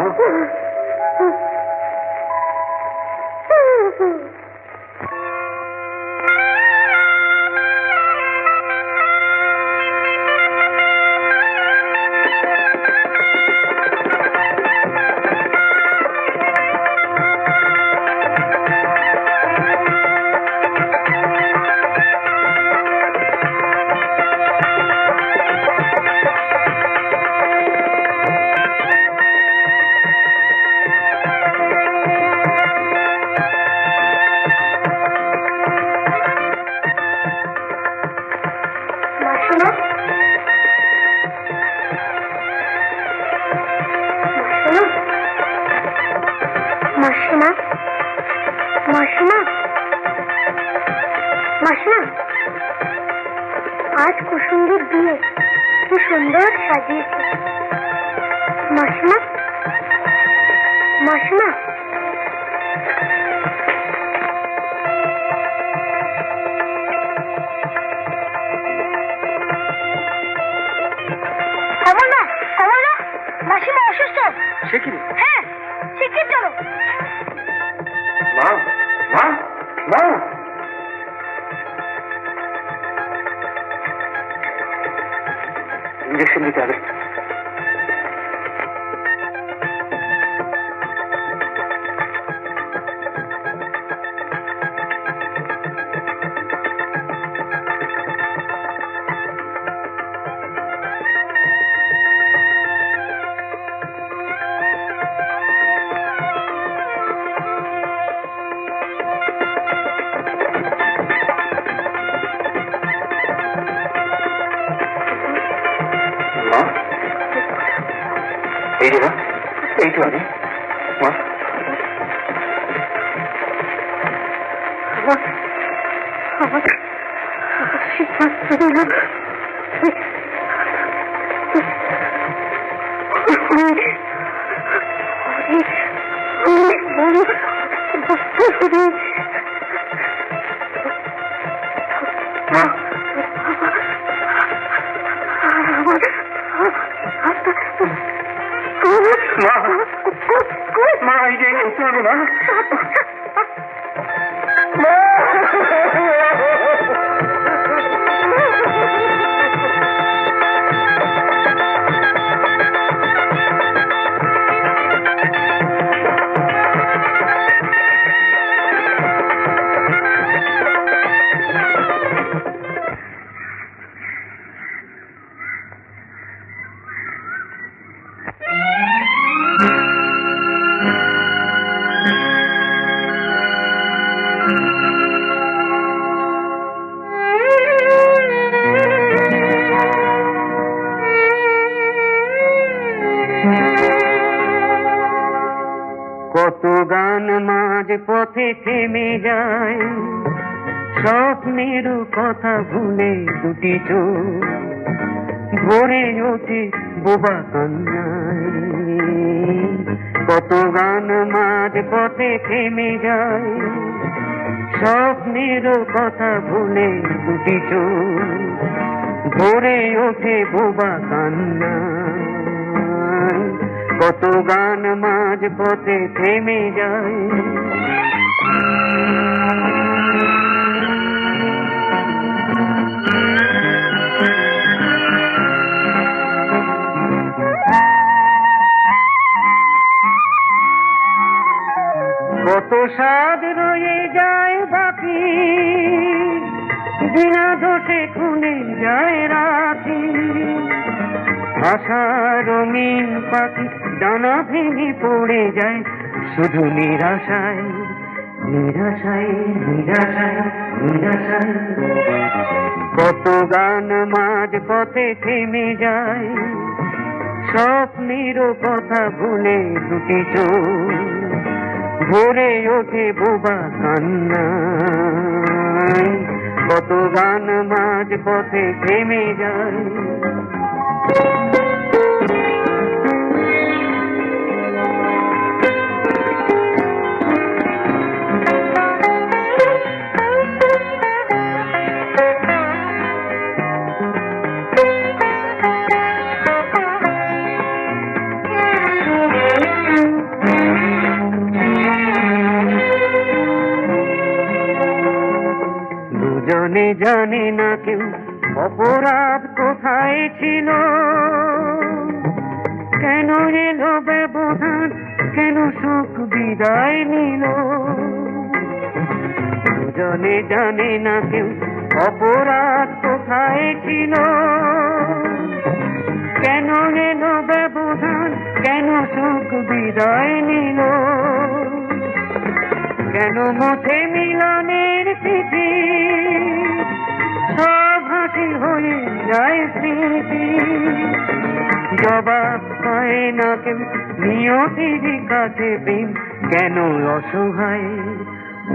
মাসিমা, মাসিমা, মাসিমা, আজ কুসুমদের বিয়ে, কি সুন্দর সাজিয়েছে। মাসিমা, মাসিমা, কমলা, কমলা, মাসিমা অসুস্থ। সে কি? হ্যাঁ, শিগগির চলো। মা, মা, মা। ইঞ্জেকশন দিতে হবে। এই যে মা, এই তো আমি। মা, আমার সিদ্ধান্ত নিলাম, মা, মা, মা, এই যে এই তো আমি। মা, কত গান মাঝ পথে থেমে যায়, স্বপ্নের কথা ভুলে দুটি চোখ ভরে ওঠে বোবা কান্নায়। কত গান মাঝ পথে থেমে যায়, স্বপ্নের কথা ভুলে দুটি চোখ ভরে ওঠে বোবা কান্নায়। কত গান মাঝ পথে থেমে যায়। কত স্বাদ রয়ে যায় বাকি, বিনা দোষে খুলে যায় রাখি। আশা রঙিন পাখি ডানা ভেঙে পড়ে যায় শুধু নিরাশায়, নিরাশায়, নিরাশায়, নিরাশায়। কত গান মাঝ পথে থেমে যায়, স্বপ্নের কথা ভুলে দুটি চোখ ভরে ওঠে বোবা কান্নায়। কত গান মাঝ পথে থেমে যায়। দুজনে জানে না কেউ অপরাধ কোথায় ছিল, কেন এলো ব্যবধান, কেন সুখ বিদায় নিল। দুজনে জানে না কেউ অপরাধ কোথায় ছিল, কেন এলো ব্যবধান, কেন সুখ বিদায় নিল। কেন মুখে মিলনের তিথি সব হাসি হয়ে যায় স্মৃতি। জবাব পায় না কেউ নিয়তির কাছে প্রেম কেন অসহায়,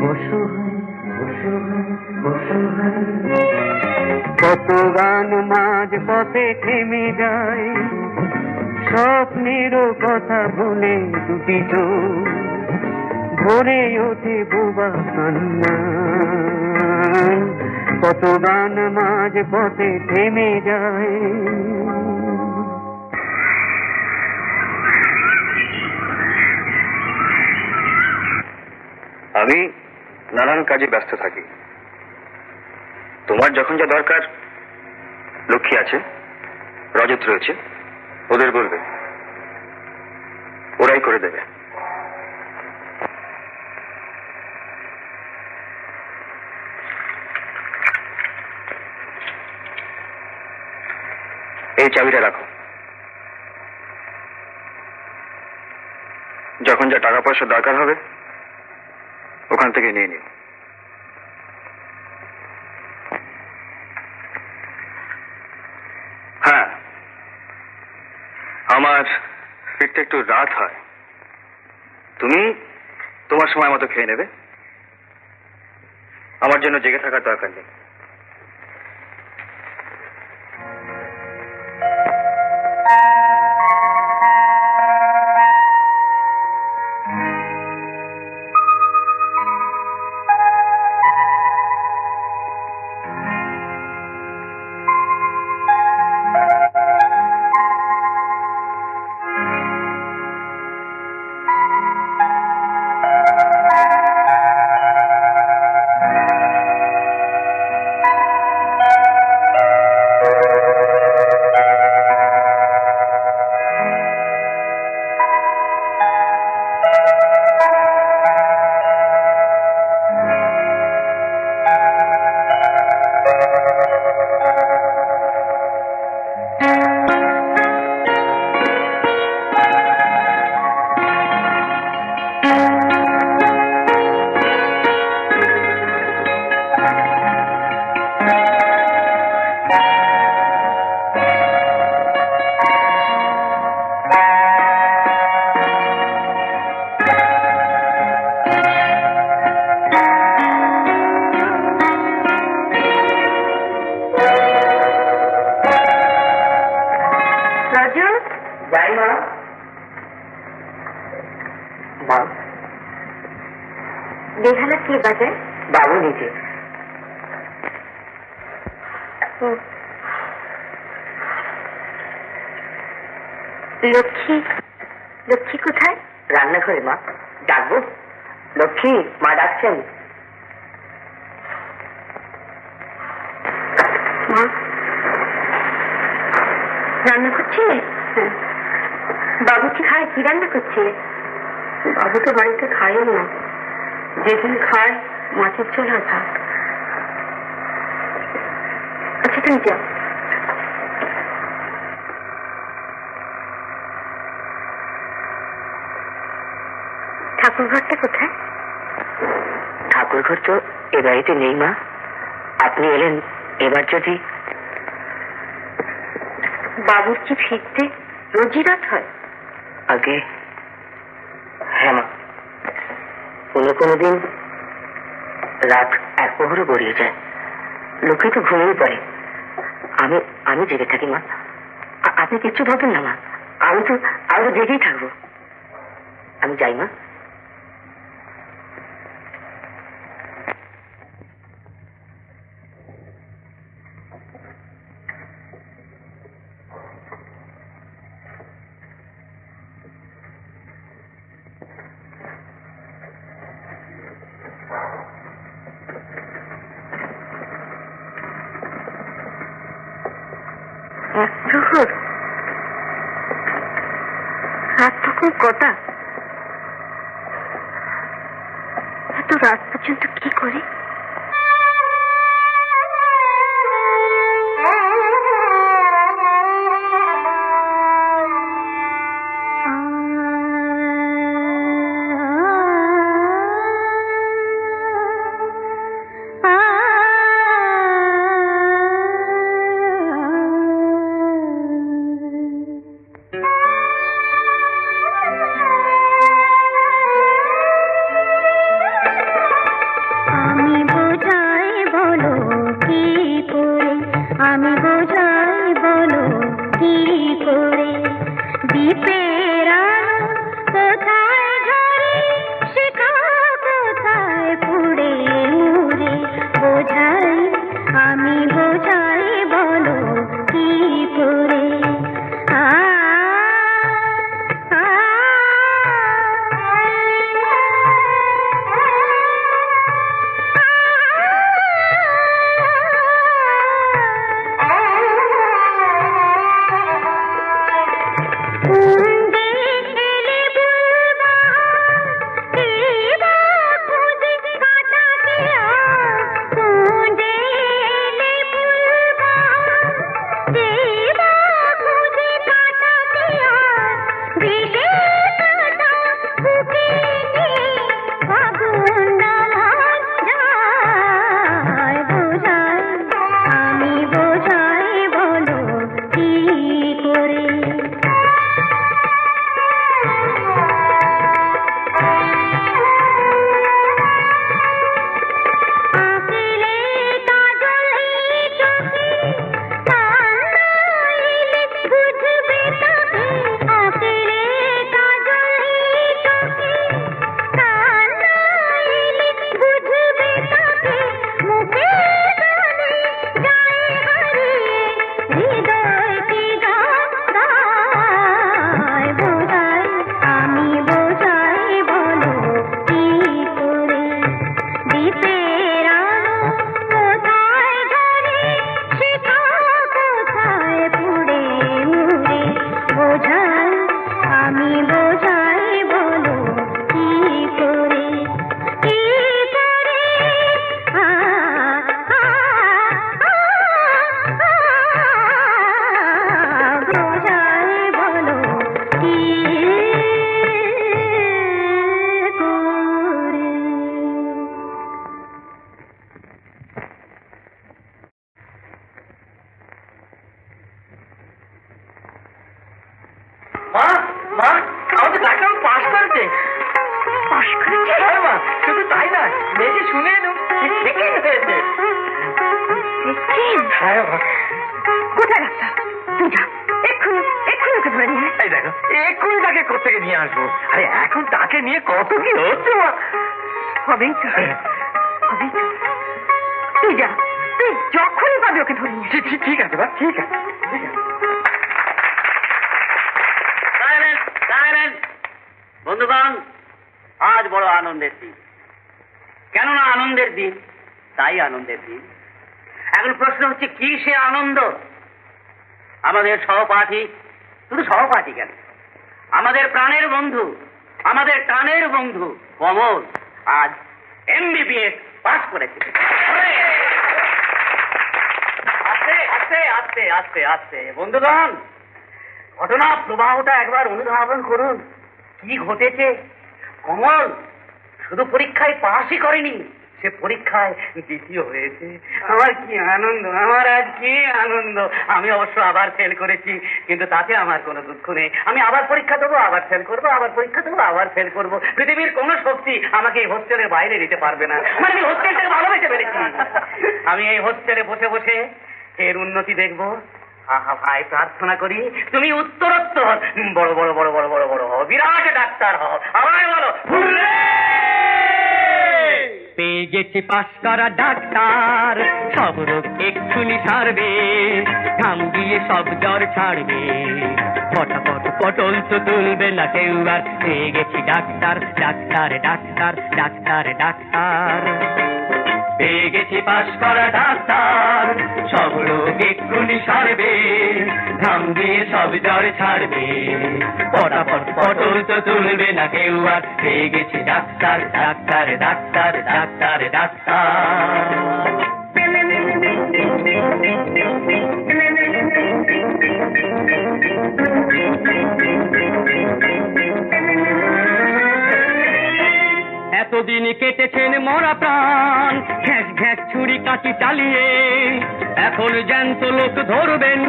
অসহায়, অসহায়, অসহায়। কত গান মাঝ পথে থেমে যায়, স্বপ্নের কথা ভুলে দুটি চোখ ভরে ওঠে বোবা কান্নায়। কত গান মাঝ পথে থেমে যায়। আমি নানান কাজে ব্যস্ত থাকি। তোমার যখন যা দরকার, লক্ষ্মী আছে, রজত রয়েছে, ওদের বলবে, ওরাই করে দেবে। এই চাবিটা রাখো, যখন যা টাকা পয়সা দরকার হবে ওখান থেকে নিয়ে নিও। হ্যাঁ, আমার ফিরতে একটু রাত হয়, তুমি তোমার সময় মতো খেয়ে নেবে, আমার জন্য জেগে থাকার দরকার নেই। মা। মা, বেহালা কে বাজায়? বাবু নিজে। লক্ষ্মী, লক্ষ্মী কোথায়? রান্নাঘরে মা। ডাকবো? লক্ষ্মী, মা ডাকছেন। মা, রান্না করছিলে? বাবু কি খায়? কি রান্না করছিলে? বাবু তো বাড়িতে খায় না, যেদিন খায় মাছের ঝোল আর ভাত। আচ্ছা তুমি যাও। ঠাকুর ঘরটা কোথায়? ঠাকুর ঘর তো এ বাড়িতে নেই মা। আপনি এলেন, এবার যদি। বাবুর কি ফিরতে রোজই রাত হয়? আগে হ্যাঁ মা, কোনো দিন রাত এক প্রহরও গড়িয়ে যায়। লোকে তো ঘুমিয়ে পড়ে, আমি জেগে থাকি মা। আপনি কিচ্ছু ভাবেন না মা, আমি তো জেগেই থাকবো। আমি যাই মা। এক প্রহর? রাত তখন কটা? এত রাত পর্যন্ত কি করে? আমি বোঝাই বলো কি করে? দ্বীপের আলো কোথায় ঝরে, শিখা কোথায় পুড়ে মুড়ে? বোঝাই, আমি বোঝাই বলো কি করে? এই কোথেকে নিয়ে আসবো? আরে এখন তাকে নিয়ে কত কি হচ্ছে। হবেই তো, হবেই তো। তুই যা, তুই যখনই পাবি ওকে ধরে নিয়ে আয়। ঠিক আছে বা, ঠিক আছে। বন্ধুগণ, আজ বড় আনন্দের দিন। কেননা আনন্দের দিন, তাই আনন্দের দিন। এখন প্রশ্ন হচ্ছে কি সে আনন্দ? আমাদের সহপাঠী, শুধু সহপাঠী কেন, আমাদের প্রাণের বন্ধু, আমাদের টানের বন্ধু কমল আজ MBBS পাস করেছে। আস্তে আস্তে আস্তে আস্তে আস্তে বন্ধুগণ, ঘটনা প্রবাহটা একবার অনুধাবন করুন। কি ঘটেছে? কমল শুধু পরীক্ষায় পাশই করেনি, সে পরীক্ষায় দ্বিতীয় হয়েছে। আমার কি আনন্দ, আমার আজ কি আনন্দ। আমি অবশ্য আবার ফেল করেছি, কিন্তু তাতে আমার কোনো দুঃখ নেই। আমি আবার পরীক্ষা দেবো, আবার ফেল করবো, আবার পরীক্ষা দেবো, আবার ফেল করবো। পৃথিবীর কোনো শক্তি আমাকে এই হোস্টেলের বাইরে নিতে পারবে না। মানে আমি হোস্টেলটাকে ভালোবেসে ফেলেছি। আমি এই হোস্টেলে বসে বসে এর উন্নতি দেখবো। আহা ভাই, প্রার্থনা করি তুমি উত্তরোত্তর বড় বড় বড় বড় বড় বড় হও, বিরাট ডাক্তার হও। আবার বলো পেয়ে গেছে পাশ করা ডাক্তার, সব রোগ এক্ষুনি সারবে, ঘাম দিয়ে সব জ্বর ছাড়বে, ফটাফট পটল তো তুলবে না কেউ আর। পেয়ে গেছি doctor, doctor doctor doctor doctor. পেয়ে গেছি পাশ করা ডাক্তার, সব রোগ এক্ষুনি সারবে, ঘাম দিয়ে সব জ্বর ছাড়বে, ফটাফট পটল তো তুলবে না কেউ আর। পেয়ে গেছি doctor, doctor doctor doctor doctor. এতদিন কেটেছেন মরা প্রাণ, ঘ্যাস ঘ্যাস ছুরি কাটি চালিয়ে, এখন জ্যান্ত লোক ধরবেন,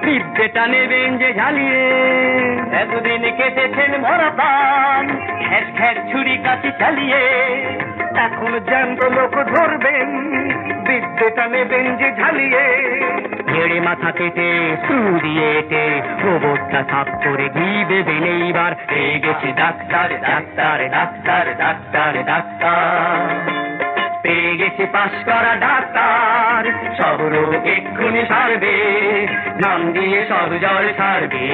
বিদ্যেটা নেবেন যে ঝালিয়ে। এতদিন কেটেছেন মরা প্রাণ, ঘ্যাস ঘ্যাস ছুরি কাটি চালিয়ে, এখন জ্যান্ত লোক ধরবেন, বিদ্যেটা নেবেন যে ঝালিয়ে। ঝেড়ে মাথা কেটে স্ক্রু দিয়ে এঁটে গোবরটা সাফ করে ঘি দেবেন এইবার। পেয়ে গেছি doctor, doctor doctor doctor doctor. পেয়ে গেছি পাশ করা ডাক্তার, সব রোগ এক্ষুনি সারবে, নাম দিয়ে সব জ্বর ছাড়বে,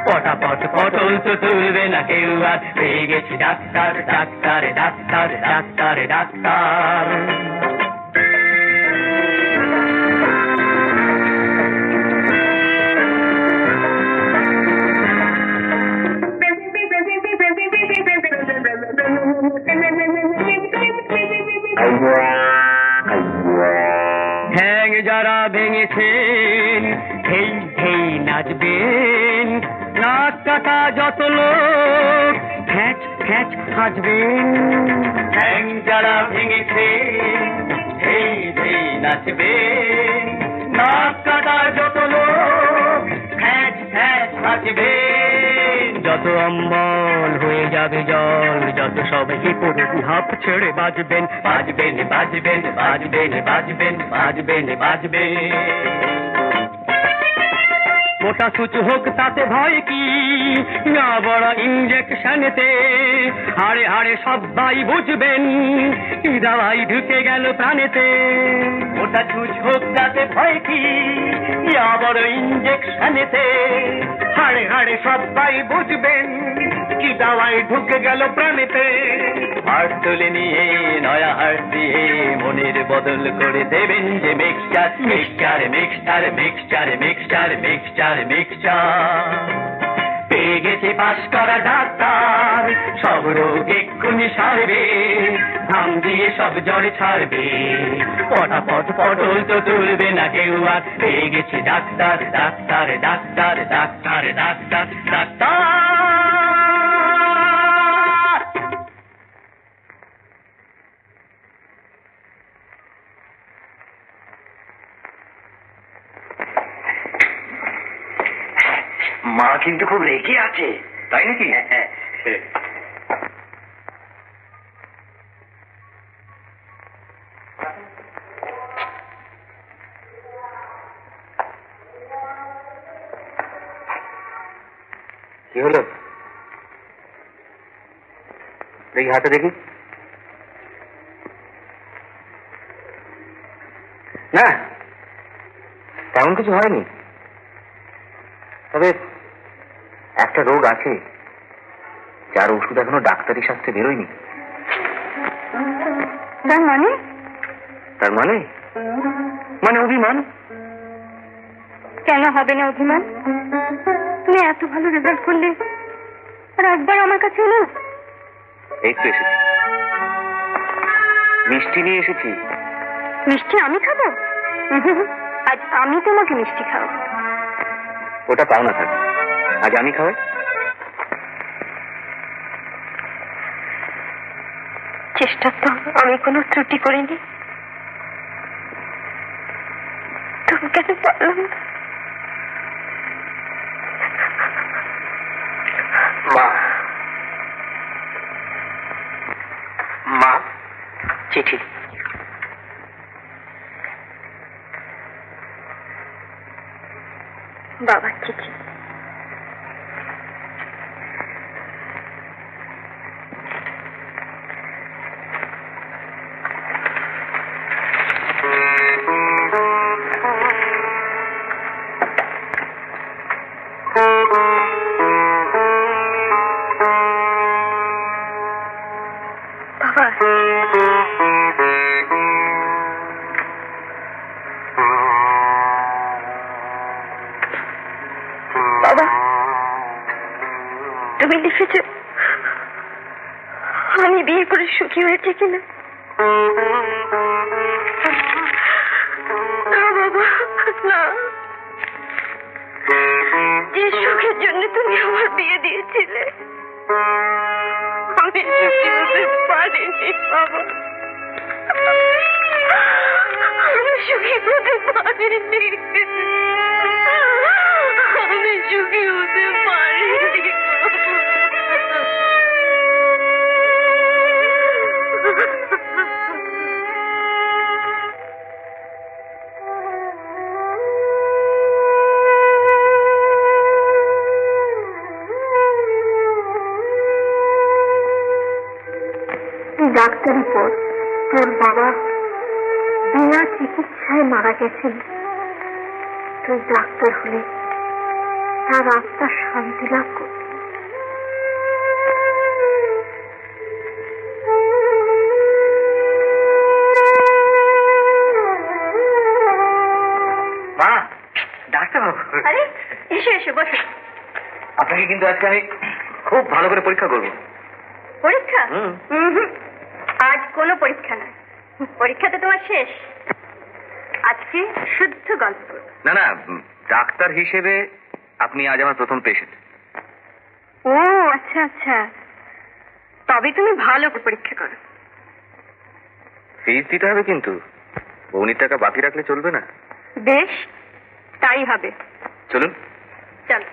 পটাপট পটল তো তুলবে না কেউ আর। পেয়ে গেছি doctor, doctor doctor doctor doctor. ঠ্যাং যারা ভেঙেছেন হেই হেই নাচবেন, নাক কাটা যত লোক খ্যাচ খ্যাচ হাসবেন। ঠ্যাং যারা ভেঙেছেন হেই হেই নাচবেন, নাক কাটা যত লোক খ্যাচ খ্যাচ হাসবেন। যত অম্বল হয়ে যাবে জল, যত সবাইকে পড়ে হাঁপ ছেড়ে বাজবেন, বাজবেন বাজবেন বাজবেন বাজবেন বাজবেন বাজবেন। মোটা সুচ হোক তাতে ভয় কি, না বড় ইঞ্জেকশনেতে, হাড়ে হাড়ে সবাই বুঝবেন কি দাওয়াই ঢুকে গেল প্রাণেতে। মোটা সুচ হোক তাতে ভয় কি, না বড় ইঞ্জেকশনেতে, হাড়ে হাড়ে সবাই বুঝবেন কি দাওয়াই ঢুকে গেল প্রাণেতে। হাড় তুলে নিয়ে নয়া হাড় দিয়ে মনের বদল করে দেবেন যে mixture, mixture mixture mixture mixture mixture mixture. পেয়ে গেছে পাশ করা ডাক্তার, সব রোগ এক্ষুনি সারবে, ঘাম দিয়ে সব জ্বর ছাড়বে, পটাপট পটল তো তুলবে না কেউ আর। পেয়ে গেছে doctor, doctor doctor doctor doctor doctor. মা কিন্তু খুব রেগে আছে, তাই নাকি? কি হলো? দেখি হাতে দেখি। না, তেমন কিছু হয়নি, তবে একটা রোগ আছে যার ওষুধ এখনো ডাক্তারি শাস্ত্রে বেরোয়নি। তার মানে? তার মানে মানে অভিমান। কেন হবে না অভিমান? তুমি এত ভালো রেজাল্ট করলে আর একবার আমার কাছে এলো। এই তো এসেছি, মিষ্টি নিয়ে এসেছি। মিষ্টি আমি খাবো? আজ আমি তোমাকে মিষ্টি খাবো। ওটা পাও না থাক, আজ আমি খাওয়াই। চেষ্টা তো আমি কোনো ত্রুটি করিনি, তুমি কেন পারলাম না? মা, মা, চিঠি। বাবার চিঠি। বাবা, বাবা, তুমি লিখেছ আমি বিয়ে করে সুখী হয়েছে কিনা? না বাবা, না। যে সুখের জন্য তুমি আমার বিয়ে দিয়েছিলে আমি সুখী হতে পারিনি বাবা, আমি সুখী হতে পারিনি, আমি সুখী হতে পারিনি। ডাক্তারি পর তোর বাবা বিনা চিকিৎসায় মারা গেছেন। তুই ডাক্তার হলে তার আত্মার শান্তি লাভ করবি। মা, ডাক্তারবাবু। আরে এসে এসে বসো। আপনাকে কিন্তু আজকে আমি খুব ভালো করে পরীক্ষা করবো। পরীক্ষা? আজ কোনো পরীক্ষা নয়, পরীক্ষা তো তোমার শেষ। আজকে শুদ্ধ গল্প করবো। না না, ডাক্তার হিসেবে আপনি আজ আমার প্রথম পেশেন্ট। ও আচ্ছা আচ্ছা, তবে তুমি ভালো করে পরীক্ষা করো। ফিস দিতে হবে কিন্তু, বৌনির টাকা বাকি রাখলে চলবে না। বেশ, তাই হবে। চলুন। চল।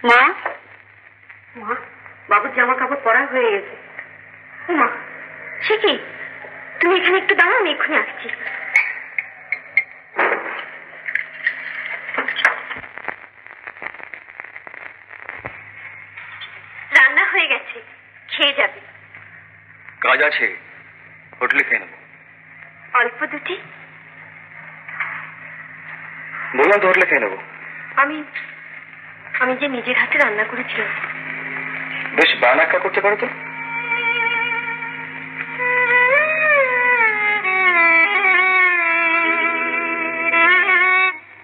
মা, মা, বাবুর জামা কাপড় পরা হয়ে গেছে। মা, সে কি? তুমি এখানে একটু দাঁড়াও, আমি এক্ষুনি আসছি। রান্না হয়ে গেছে, খেয়ে যাবে। কাজ আছে, হোটেলে খেয়ে নেবো। অল্প দুটি? বললাম তো হোটেলে খেয়ে নেবো। আমি আমি যে নিজের হাতে রান্না করেছিলাম। বেশ বানাক্কা করতে পারো তো।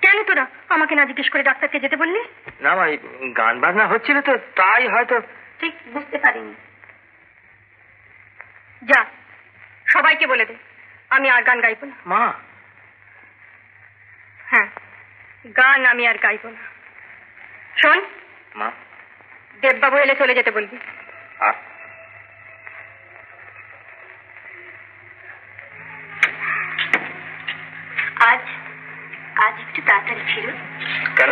কেন তোরা আমাকে না জিজ্ঞেস করে ডাক্তারকে যেতে বললি? না মা, গান বাজনা হচ্ছিল তো, তাই হয়তো। ঠিক বুঝতে পারিনি। যা, সবাইকে বলে দে আমি আর গান গাইব না। মা, হ্যাঁ, গান আমি আর গাইব না। শোন মা, দেববাবু এলে চলে যেতে বলবি। আজ আজ একটু তাড়াতাড়ি ফিরুন। কেন?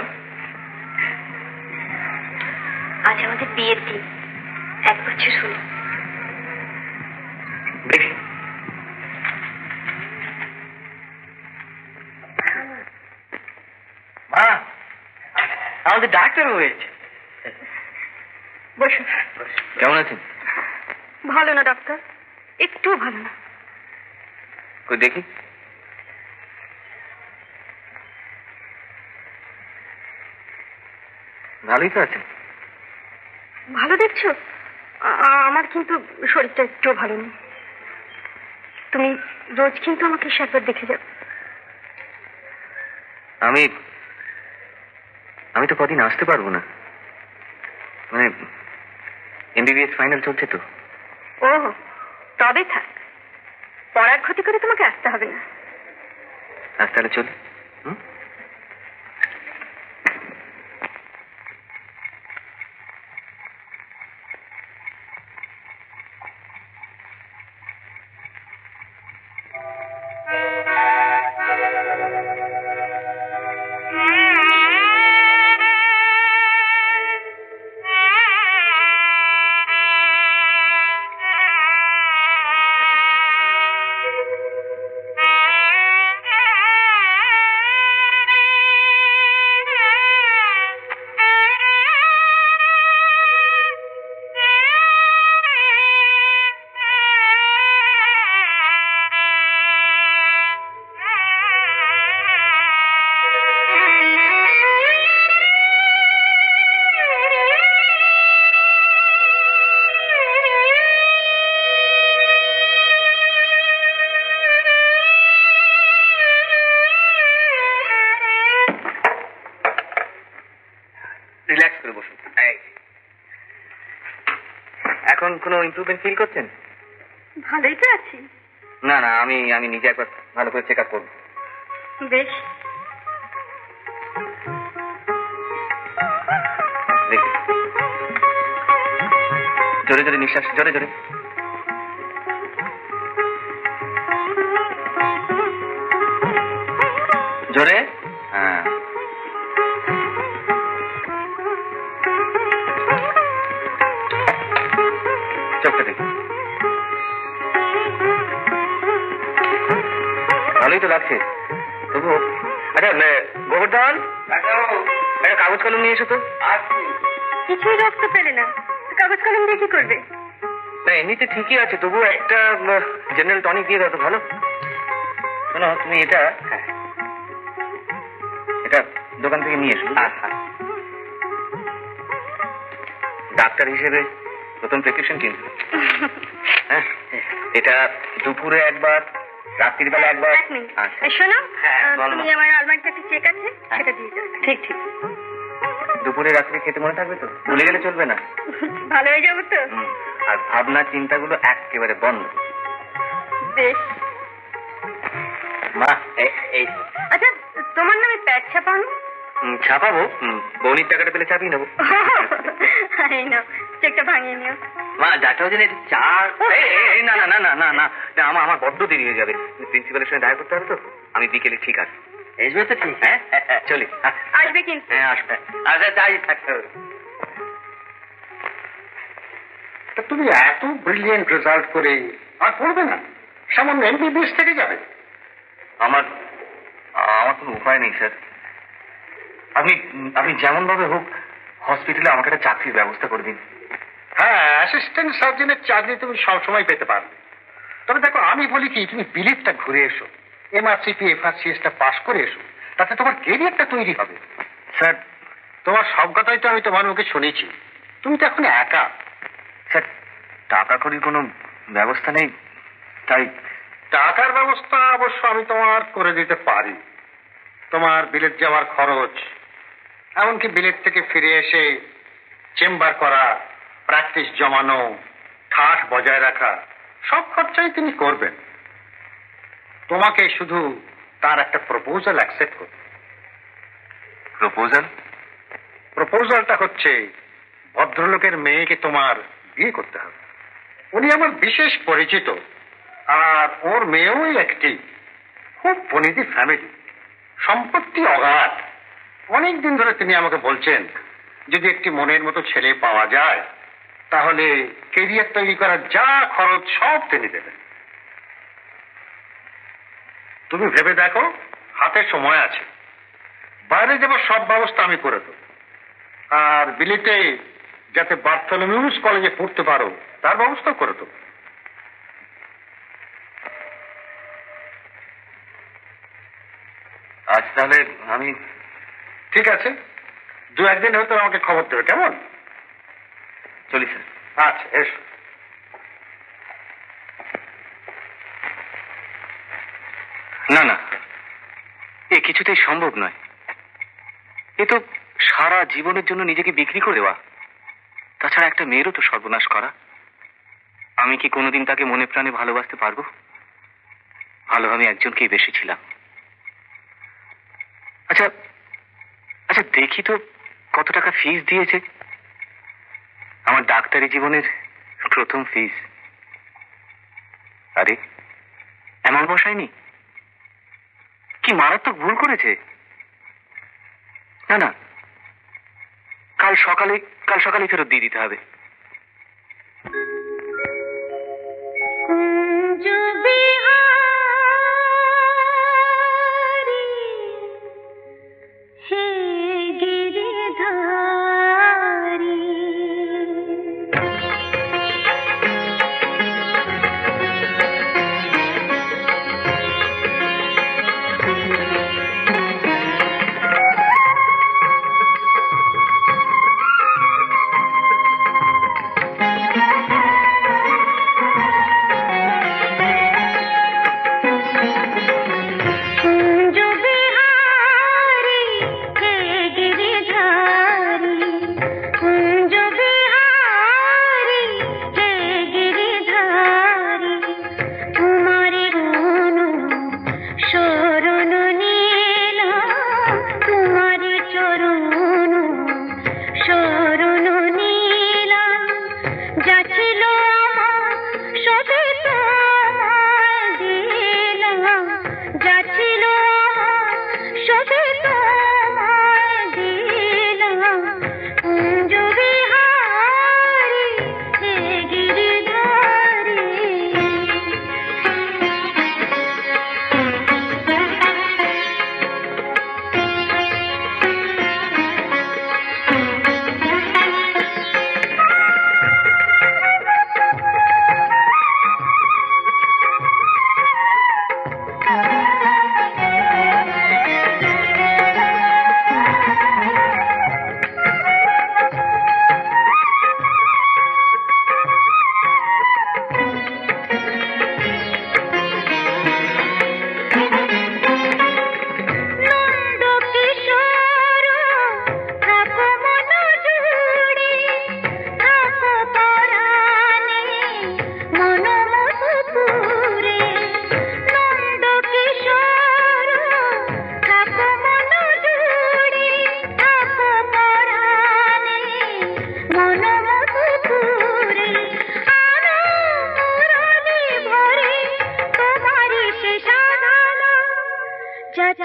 আজ আমাদের বিয়ের দিন, 1 বছর হলো। দেখি। মা, আমাদের ডাক্তার হয়েছে। বসুন। কেমন আছেন? ভালো না ডাক্তার, একটু ভালো না। কই দেখি। ভালোই তো আছে। ভালো দেখছো? আমার কিন্তু শরীরটা একটু ভালো নেই। তুমি রোজ কিন্তু আমাকে এসে একবার দেখে যাবে। আমি তো কদিন আসতে পারবো না, মানে এমবিবিএস ফাইনাল চলছে তো। ও, তবে থাক, পড়ার ক্ষতি করে তোমাকে আসতে হবে না। আজ তাহলে চলি। রিল্যাক্স করে বসুন। এখন কোনো ইমপ্রুভমেন্ট ফিল করছেন? ভালোই তো আছি। না না, আমি নিজে একবার ভালো করে চেক আপ করবো। বেশ, দেখি। জোরে জোরে নিঃশ্বাস, জোরে জোরে। জোরে। হ্যাঁ, চোখটা দেখি। ভালোই তো লাগছে তবু। আচ্ছা গোবর্ধন, একটা কাগজ কলম নিয়ে এসো তো। কিছুই রক্ত পেলে না, কাগজ কলম দিয়ে কি করবে? না, এমনিতে ঠিকই আছে, তবু একটা জেনারেল টনিক দিয়ে দাও তো ভালো। শোনো, তুমি এটা দোকান থেকে নিয়ে এসো। ডাক্তার হিসেবে প্রথম প্রেসক্রিপশন কিন্তু। হ্যাঁ, এটা দুপুরে একবার, রাত্রির বেলা একবার। এক মিনিট, আচ্ছা। শোনো, বলো তুমি না। আমার আলমারিতে একটা চেক আছে, সেটা দিয়ে যাও। ঠিক ঠিক। দুপুরে রাত্রে খেতে মনে থাকবে তো? ভুলে গেলে চলবে না। ভালো হয়ে যাবো তো? আর ভাবনা চিন্তাগুলো একেবারে বন্ধ। বেশ। মা, এই আচ্ছা, তোমার নামে প্যাড ছাপানো? ছাপাবো। বৌনির টাকাটা পেলে চাপিয়ে নেবো। এই নাও, চেকটা ভাঙিয়ে নিও। মা, যাটা হচ্ছে না না না না না না, আমার বড্ড দেরি হয়ে যাবে। প্রিন্সিপালের সঙ্গে দেখা করতে হবে তো। আমি বিকেলে ঠিক আছে। আসবে তো? ঠিক। হ্যাঁ, চলি। আসবে কিন্তু। হ্যাঁ, আসবে। আচ্ছা, তাই থাকতে হবে। তা তুমি এত ব্রিলিয়েন্ট রেজাল্ট করে আর পড়বে না, সামান্য এমবিবিএস থেকে যাবে? আমার আমার কোনো উপায় নেই স্যার। আপনি আপনি যেমন ভাবে হোক হসপিটালে আমাকে একটা চাকরির ব্যবস্থা করে দিন। হ্যাঁ, অ্যাসিস্ট্যান্ট সার্জনের চাকরি তুমি সবসময় পেতে পারবে। তবে দেখো, আমি বলি কি, তুমি বিলেটটা ঘুরে এসো, এমআরসিপি এফআরসিএসটা পাশ করে এসো, তাতে তোমার কেরিয়ারটা তৈরি হবে। স্যার তোমার সব কথাই তো আমি তোমার মুখে শুনেছি, তুমি তো এখন একা। স্যার টাকা কড়ির কোনো ব্যবস্থা নেই, তাই টাকার ব্যবস্থা অবশ্য আমি তোমার করে দিতে পারি। তোমার বিলেত যাওয়ার খরচ, এমনকি বিলেত থেকে ফিরে এসে চেম্বার করা, প্র্যাকটিস জমানো, ঠাস বজায় রাখা, সব খরচাই তিনি করবেন। তোমাকে শুধু তার একটা প্রপোজাল অ্যাকসেপ্ট করতে। প্রপোজাল? প্রপোজালটা হচ্ছে, ভদ্রলোকের মেয়েকে তোমার বিয়ে করতে হবে। উনি আমার বিশেষ পরিচিত, আর ওর মেয়েও একটি খুব বনেদি ফ্যামিলি, সম্পত্তি অগাধ। অনেকদিন ধরে তিনি আমাকে বলছেন, যদি একটি মনের মতো ছেলে পাওয়া যায় তাহলে কেরিয়ার তৈরি করার যা খরচ সব তিনি দেবেন। তুমি ভেবে দেখো, হাতে সময় আছে, বাইরে যাবার সব ব্যবস্থা আমি করে দেবো। আর বিলেতে যাতে বার্থলোমিউস কলেজে পড়তে পারো তার ব্যবস্থাও করে দেবো। আজ তাহলে আমি, ঠিক আছে, দু একদিন হয়তো আমাকে খবর দেবে, কেমন? চলি স্যার। আচ্ছা, এসো। না না, এ কিছুতেই সম্ভব নয়। এ তো সারা জীবনের জন্য নিজেকে বিক্রি করে দেওয়া। তাছাড়া একটা মেয়েরও তো সর্বনাশ করা। আমি কি কোনোদিন তাকে মনে প্রাণে ভালোবাসতে পারবো? ভালো আমি একজনকেই বেসেছিলাম। আচ্ছা আচ্ছা, দেখি তো কত টাকা ফিস দিয়েছে। আমার ডাক্তারি জীবনের প্রথম ফিস। আরে এমন বসায়নি? কি মারাত্মক ভুল করেছে। না না, কাল সকালে ফেরত দিয়ে দিতে হবে।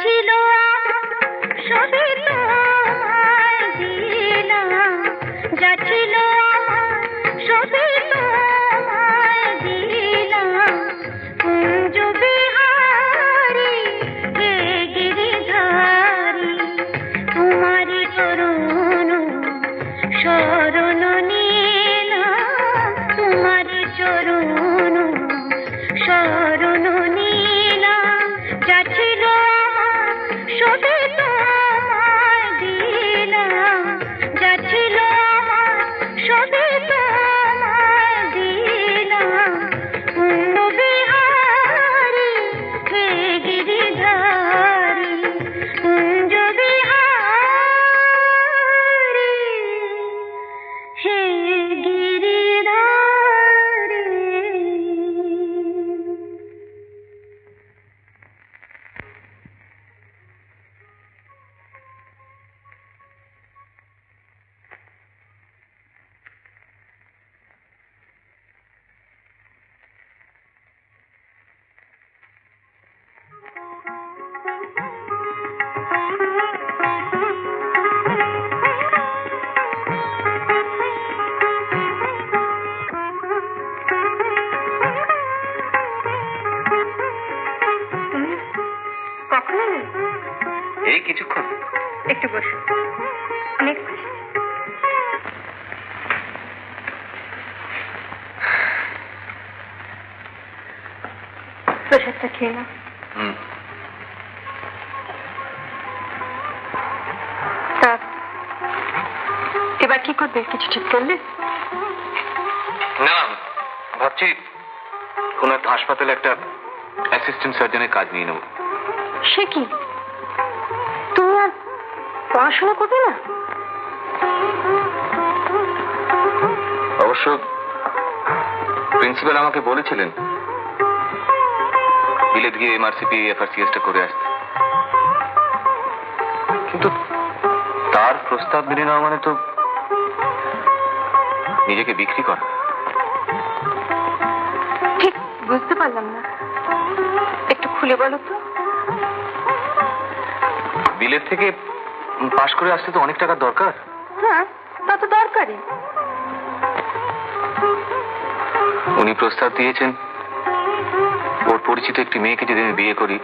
ছিল সবই তোমায় দিলাম, যা ছিল সবই এই কিছুক্ষণ। একটু বসুন, আমি একটু বসি। প্রসাদটা খেয়ে নাও। তা এবার কি করবে, কিছু ঠিক করলে? না, ভাবছি কোন একটা হাসপাতালে একটা অ্যাসিস্ট্যান্ট সার্জনের কাজ নিয়ে নেব। সে কি, তুমি আর পড়াশোনা করবে না? অবশ্য প্রিন্সিপাল আমাকে বলেছিলেন বিলেত গিয়ে এমআরসিপি এফআরসিএসটা করে আসতে, কিন্তু তার প্রস্তাব মেনে নেওয়া মানে তো নিজেকে বিক্রি করা। ঠিক বুঝতে পারলাম না, একটু খুলে বলো তো। বিলেত থেকে পাশ করে আসতে তো অনেক টাকার দরকার। হ্যাঁ, তা তো দরকারই। উনি প্রস্তাব দিয়েছেন ওর পরিচিত একটি মেয়েকে যদি আমি বিয়ে করি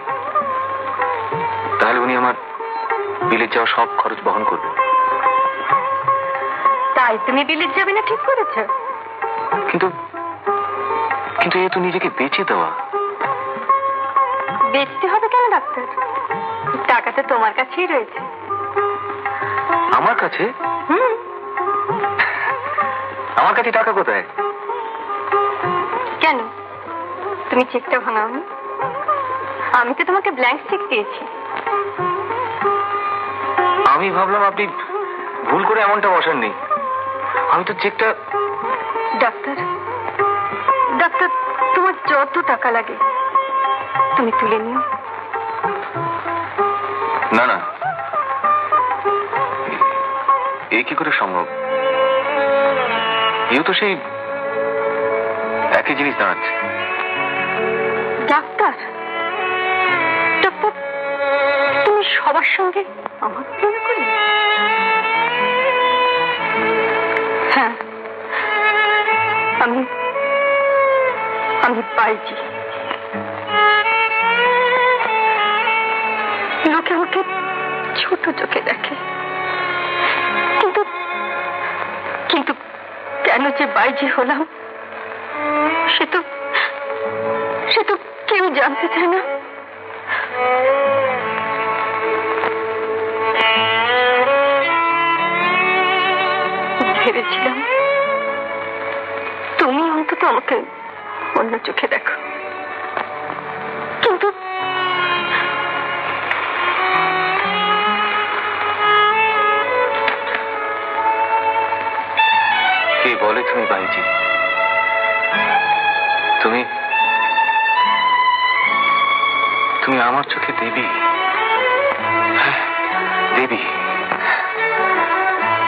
তাহলে উনি আমার বিলেত যাওয়া সব খরচ বহন করবেন। তাই তুমি বিলেত যাবে না ঠিক করেছো? কিন্তু কিন্তু এ তো নিজেকে বেঁচে দেওয়া। বেচতে হবে কেন ডাক্তার? টাকা তো তোমার কাছেই রয়েছে। আমার কাছে? আমার কাছে টাকা কোথায়? কেন, তুমি চেকটা ভাঙাওনি? আমি তো তোমাকে ব্ল্যাঙ্ক চেক দিয়েছি। আমি ভাবলাম আপনি ভুল করে এমনটা বসাননি। আমি তো চেকটা। ডাক্তার, ডাক্তার, তোমার যত টাকা লাগে তুমি তুলে নিও। না না, এ কি করে সম্ভব? এও তো সেই একই জিনিস দাঁড়াচ্ছে। ডাক্তার, ডাক্তার, তুমি সবার সঙ্গে আমার তুলনা করলে? হ্যাঁ, আমি আমি পাইছি। লোকে আমাকে ছোট চোখে দেখে, কিন্তু কিন্তু কেন যে বাইজি হলাম সে তো কেউ জানতে চায় না। ভেবেছিলাম তুমি অন্তত আমাকে অন্য চোখে দেখো, কিন্তু কে বলে তুমি বাইজি? তুমি তুমি আমার চোখে দেবী। হ্যাঁ, দেবী।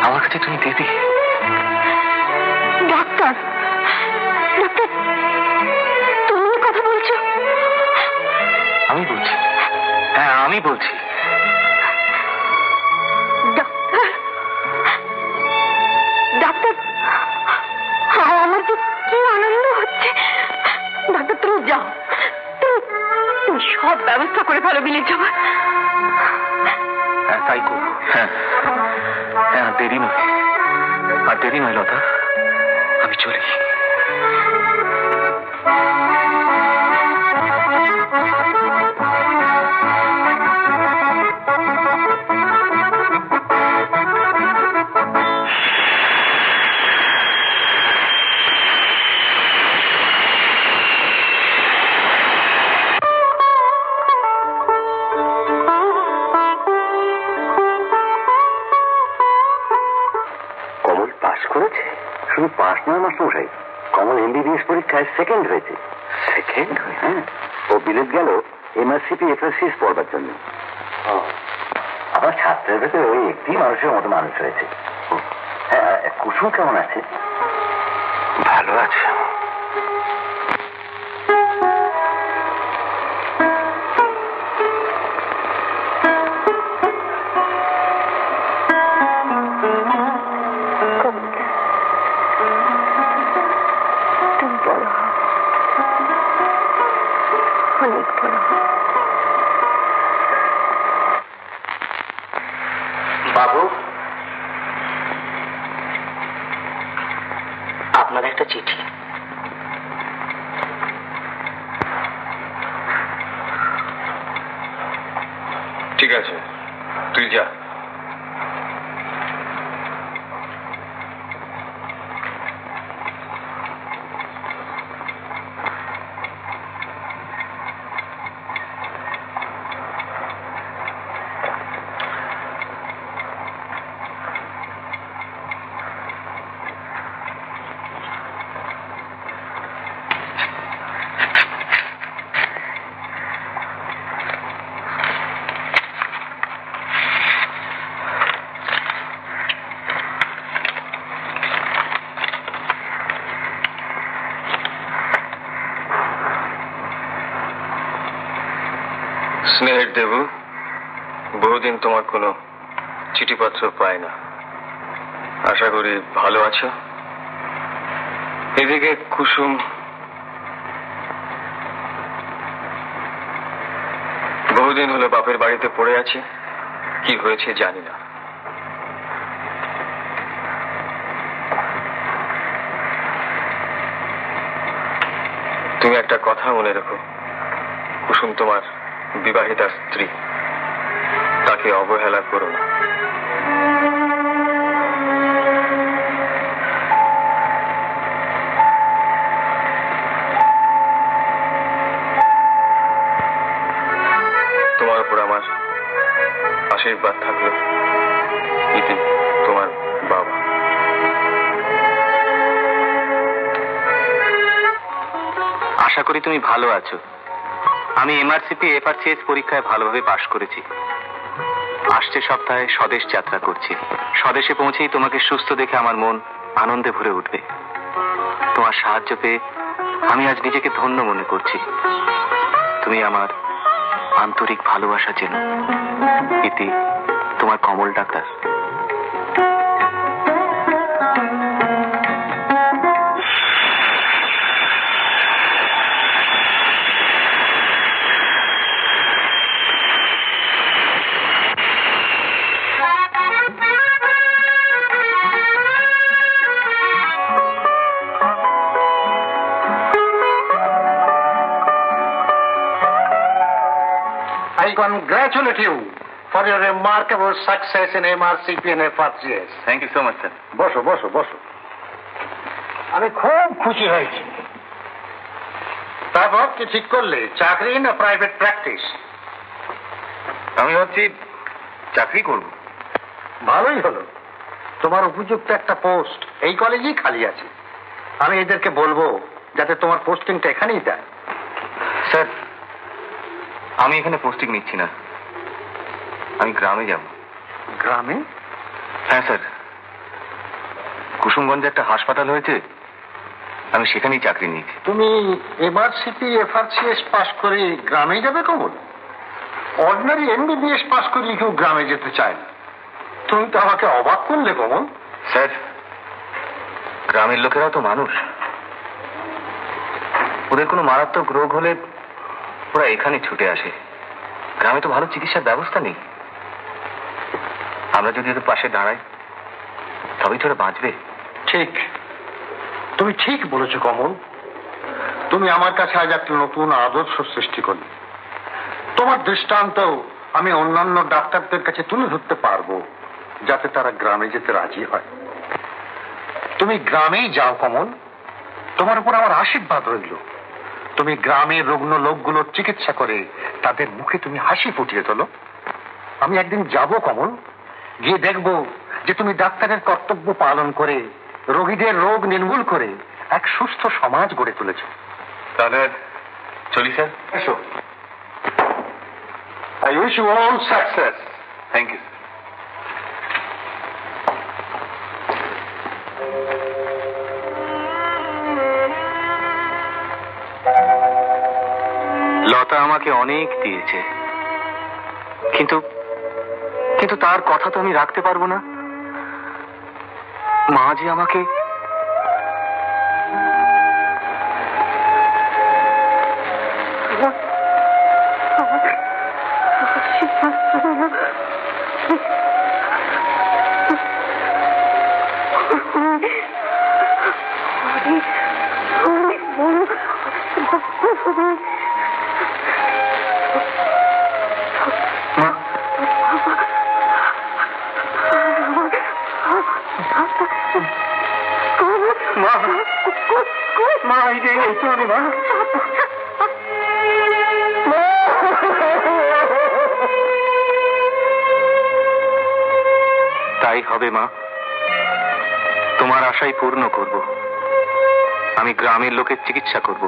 আমার কাছে তুমি দেবী। ডাক্তার, ডাক্তার, তুমি কথা বলছো? আমি বলছি, হ্যাঁ আমি বলছি। ডাক্তার, ডাক্তার, আমার তো কি আনন্দ হচ্ছে। ডাক্তার, তুমি যাও, তুমি সব ব্যবস্থা করে ভালো বিলে যাবো। হ্যাঁ তাই করবো। হ্যাঁ হ্যাঁ, আর দেরি নয়, আর দেরি নয় লতা, আমি চলি। কমল পাশ করেছে? শুধু পাশ নয় মাস্টারমশাই, কমল এমবিবিএস পরীক্ষায় সেকেন্ড হয়েছে। সেকেন্ড? হ্যাঁ, ও বিলেত গেল এমআরসিপি এফআরসিএস পড়বার জন্য। আমার ছাত্রের ভেতরে ওই একটি মানুষের মতো মানুষ হয়েছে। হ্যাঁ, কুসুম কেমন আছে? ভালো আছে। তুমি বড় হও, অনেক বড় হও। বাবু, আপনার একটা চিঠি। ঠিক আছে, তুই যা। স্নেহের দেবু, বহুদিন তোমার কোনো চিঠিপত্র পাই না। আশা করি ভালো আছো। এদিকে কুসুম বহুদিন হলো বাপের বাড়িতে পড়ে আছে, কি হয়েছে জানি না। তুমি একটা কথা মনে রেখো, কুসুম তোমার বিবাহিতা স্ত্রী, তাকে অবহেলা করো না। তোমার উপর আমার আশীর্বাদ থাকলো। ইতি, তোমার বাবা। আশা করি তুমি ভালো আছো। আমি এমআরসিপি এফআরসিএস পরীক্ষায় ভালোভাবে পাশ করেছি। আসছে সপ্তাহে স্বদেশ যাত্রা করছি। স্বদেশে পৌঁছেই তোমাকে সুস্থ দেখে আমার মন আনন্দে ভরে উঠবে। তোমার সাহায্য পেয়ে আমি আজ নিজেকে ধন্য মনে করছি। তুমি আমার আন্তরিক ভালোবাসা চেনো। ইতি, তোমার কমল doctor. I congratulate you for your remarkable success in MRCP and FRCS. Thank you so much sir. বসো বসো বসো। আমি খুব খুশি হয়েছি। তারপর কি ঠিক করলে, চাকরি না প্রাইভেট প্র্যাকটিস? আমি ভাবছি চাকরি করব। ভালোই হলো, তোমার উপযুক্ত একটা পোস্ট এই কলেজেই খালি আছে। আমি এদেরকে বলবো যাতে তোমার পোস্টিংটা এখানেই দেয়। স্যার, আমি এখানে পোস্টিং নিচ্ছি না, আমি গ্রামে যাব। গ্রামে? হ্যাঁ স্যার, কুসুমগঞ্জে একটা হাসপাতাল হয়েছে, আমি সেখানেই চাকরি নিয়েছি। তুমি এমআরসিপি এফআরসিএস পাস করে গ্রামে যাবে কমল? অর্ডিনারি এমবিবিএস পাস করলে কেউ গ্রামে যেতে চায় না। তুমি তো আমাকে অবাক করলে কমল। স্যার, গ্রামের লোকেরাও তো মানুষ, ওদের কোনো মারাত্মক রোগ হলে ওরা এখানে ছুটে আসে। গ্রামে তো ভালো চিকিৎসার ব্যবস্থা নেই। আমরা যদি ওদের পাশে দাঁড়াই তবেই তো ওরা বাঁচবে। ঠিক, তুমি ঠিক বলেছো কমল। তুমি আমার কাছে আজ একটা নতুন আদর্শ সৃষ্টি করলে। তোমার দৃষ্টান্ত আমি অন্যান্য ডাক্তারদের কাছে তুলে ধরতে পারবো, যাতে তারা গ্রামে যেতে রাজি হয়। তুমি গ্রামেই যাও কমল, তোমার উপর আমার আশীর্বাদ রইল। তুমি গ্রামের রুগ্ন লোকগুলোর চিকিৎসা করে তাদের মুখে তুমি হাসি ফুটিয়ে তোলো। আমি একদিন যাব কমল, গিয়ে দেখবো যে তুমি ডাক্তারের কর্তব্য পালন করে রোগীদের রোগ নির্মূল করে এক সুস্থ সমাজ গড়ে তুলেছ। তাহলে চলি স্যার। এসো। I wish you all success. Thank you. Lata আমাকে অনেক দিয়েছে, কিন্তু কিন্তু তার কথা তো আমি রাখতে পারবো না। মা যে আমাকে বলতে হবে না। তাই হবে মা, তোমার আশাই পূর্ণ করব। আমি গ্রামের লোকের চিকিৎসা করব,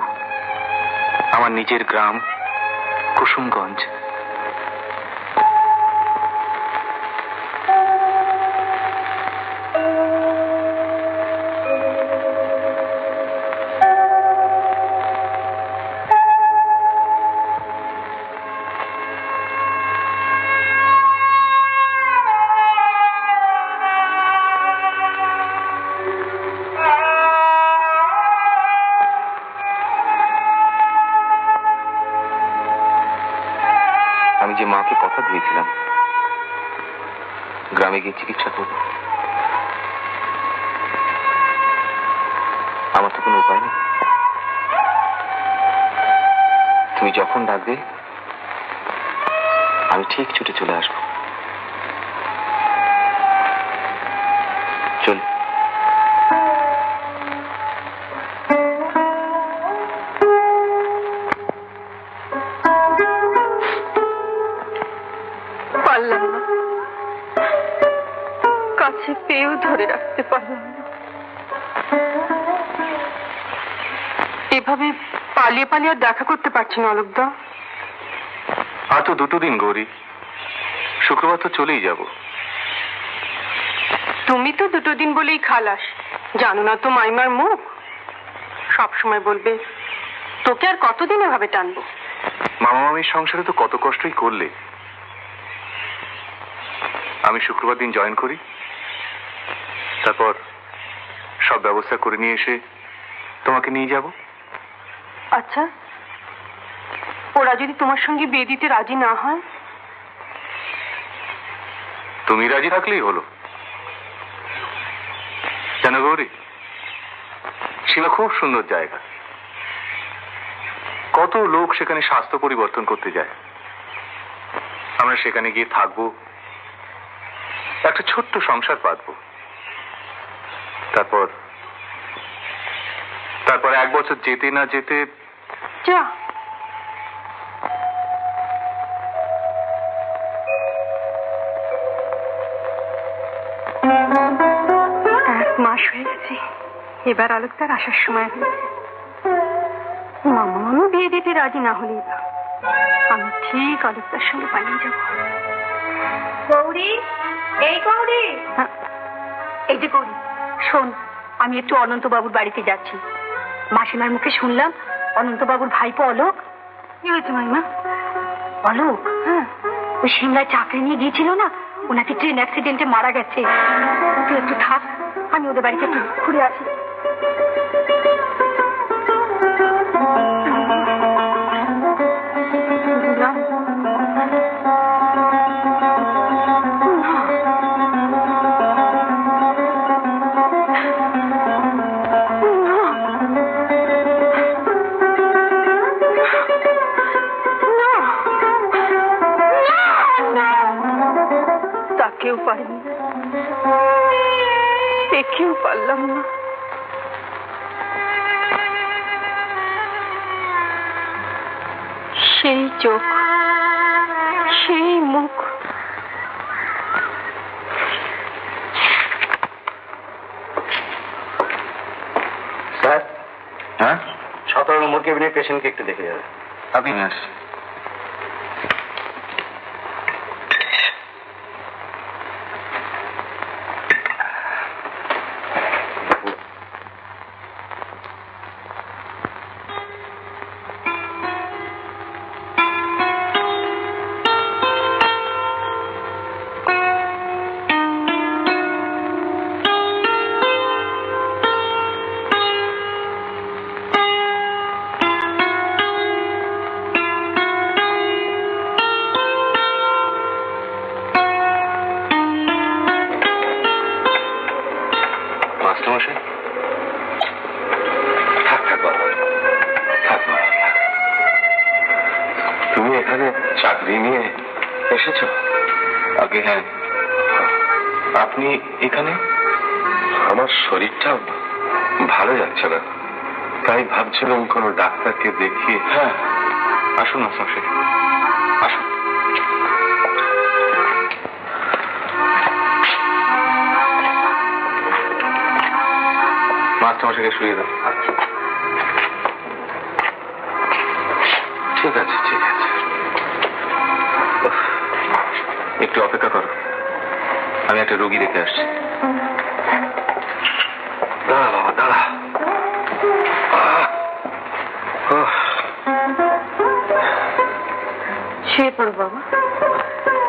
আমার নিজের গ্রাম কুসুমগঞ্জ। আমি যে মাকে কথা দিয়েছিলাম গ্রামে গিয়ে চিকিৎসা করব, আমার তো কোনো উপায় নেই। তুমি যখন ডাকবে আমি ঠিক ছুটে চলে আসবো। চল। পারলাম না, কাছে পেয়েও ধরে রাখতে পারলাম না। এভাবে পালিয়ে পালিয়ে আর দেখা করতে পারছি না অলোকদা। আর তো 2 দিন গৌরী, শুক্রবার তো চলেই যাব। তুমি তো 2 দিন বলেই খালাস, জানো না তো মাইমার মুখ, সব সময় বলবে তোকে আর কতদিন এভাবে টানবো। মামা মামির সংসারে তো কত কষ্টই করলে। আমি শুক্রবার দিন জয়েন করি, তারপর সব ব্যবস্থা করে নিয়ে এসে তোমাকে নিয়ে যাব। আচ্ছা, ওরা যদি তোমার সঙ্গে বিয়ে দিতে রাজি না হয়? তুমি রাজি থাকলেই হলো। জানো গৌরী, শিলা খুব সুন্দর জায়গা, কত লোক সেখানে স্বাস্থ্য পরিবর্তন করতে যায়। আমরা সেখানে গিয়ে থাকবো, একটা ছোট্ট সংসার পাতবো, তারপর 1 বছর যেতে না যেতে যা, 1 মাস হয়ে গেছে, এবার আলোকদার আসার সময় হয়েছে। মামা মামি বিয়ে দিতে রাজি না হলেই বা আমি ঠিক আলোকদার সঙ্গে পালিয়ে যাব। গৌরী, এই গৌরী, এই যে গৌরী, শোন, আমি একটু অনন্তবাবুর বাড়িতে যাচ্ছি। মাসিমার মুখে শুনলাম অনন্তবাবুর ভাইপো অলোক। কি হয়েছে মাইমা? অলোক, হ্যাঁ, ওই সিমলায় চাকরি নিয়ে গিয়েছিল না, ওনাকে ট্রেন অ্যাক্সিডেন্টে মারা গেছে। তুই একটু থাক, আমি ওদের বাড়িতে একটু ঘুরে আসি। তাকেও পারিনি, দেখেও পারলাম না। সেই চোখ, সেই মুখ, স্যার। হ্যাঁ, 17 নম্বর কেবিনের পেশেন্টকে একটু দেখে যাবে। আপনি আসুন। মাস্টারমশাই, থাক বাবা, থাক বাবা, থাক। তুমি এখানে চাকরি নিয়ে এসেছো? আগে হ্যাঁ। আপনি এখানে? আমার শরীরটা ভালো যাচ্ছে না, তাই ভাবছিলাম কোনো ডাক্তারকে দেখিয়ে। হ্যাঁ, আসুন মাস্টারমশাই, আসুন। মাস্টারমশাইকে শুয়ে দাও। ঠিক আছে, ঠিক আছে, একটু অপেক্ষা করো, আমি একটা রোগী দেখে আসছি। দাঁড়া বাবা, দাঁড়া। শুয়ে পড়ো বাবা।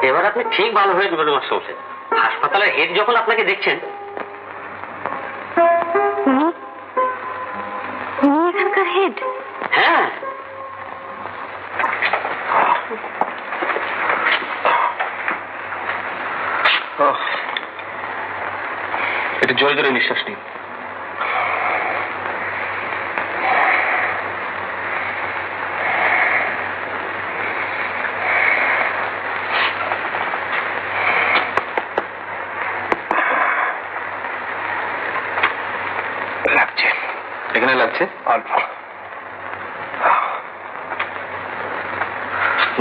এবার আপনি ঠিক ভালো হয়ে যাবেন মাস্টারমশাই। হাসপাতালের হেড যখন আপনাকে দেখছেন। উনি এখানকার হেড? হ্যাঁ, একটু জোরে জোরে নিঃশ্বাস নিন। লাগছে, এখানে লাগছে অল্প।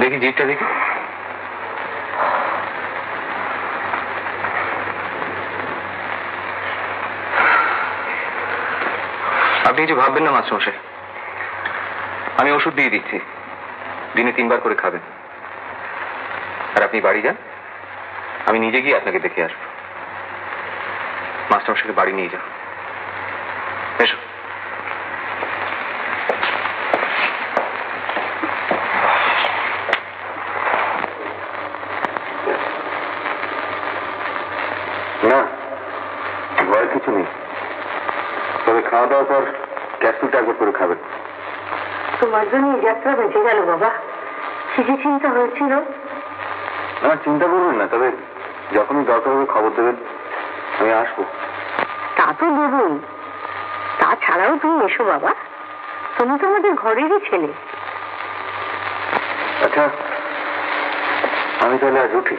দেখি জিভটা দেখি। আপনি কিছু ভাববেন না মাস্টারমশাই, আমি ওষুধ দিয়ে দিচ্ছি, দিনে 3 বার করে খাবেন। আর আপনি বাড়ি যান, আমি নিজে গিয়ে আপনাকে দেখে আসবো। মাস্টারমশাইকে বাড়ি নিয়ে যাও। এসো। না, ভয়ের কিছু নেই, তবে খাওয়া দাওয়ার পর ক্যাপসুলটা একবার করে খাবেন। তোমার জন্য এই যাত্রা বেঁচে গেল বাবা। কি যে চিন্তা হয়েছিল। না, চিন্তা করবেন না, তবে যখনই দরকার হবে খবর দেবেন, আমি আসবো। তা তো দেবই, তাছাড়াও তুমি এসো বাবা, তুমি তো আমাদের ঘরেরই ছেলে। আচ্ছা, আমি তাহলে আজ উঠি।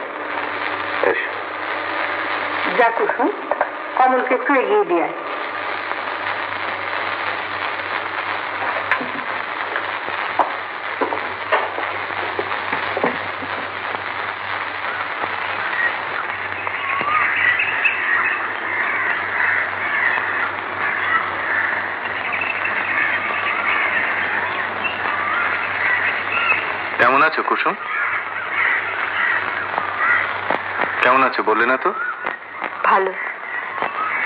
এসো। যা কুসুম, কমলকে একটু এগিয়ে দিয়ে আয়। কেমন আছো কুসুম? কেমন আছো বললে না তো? ভালো,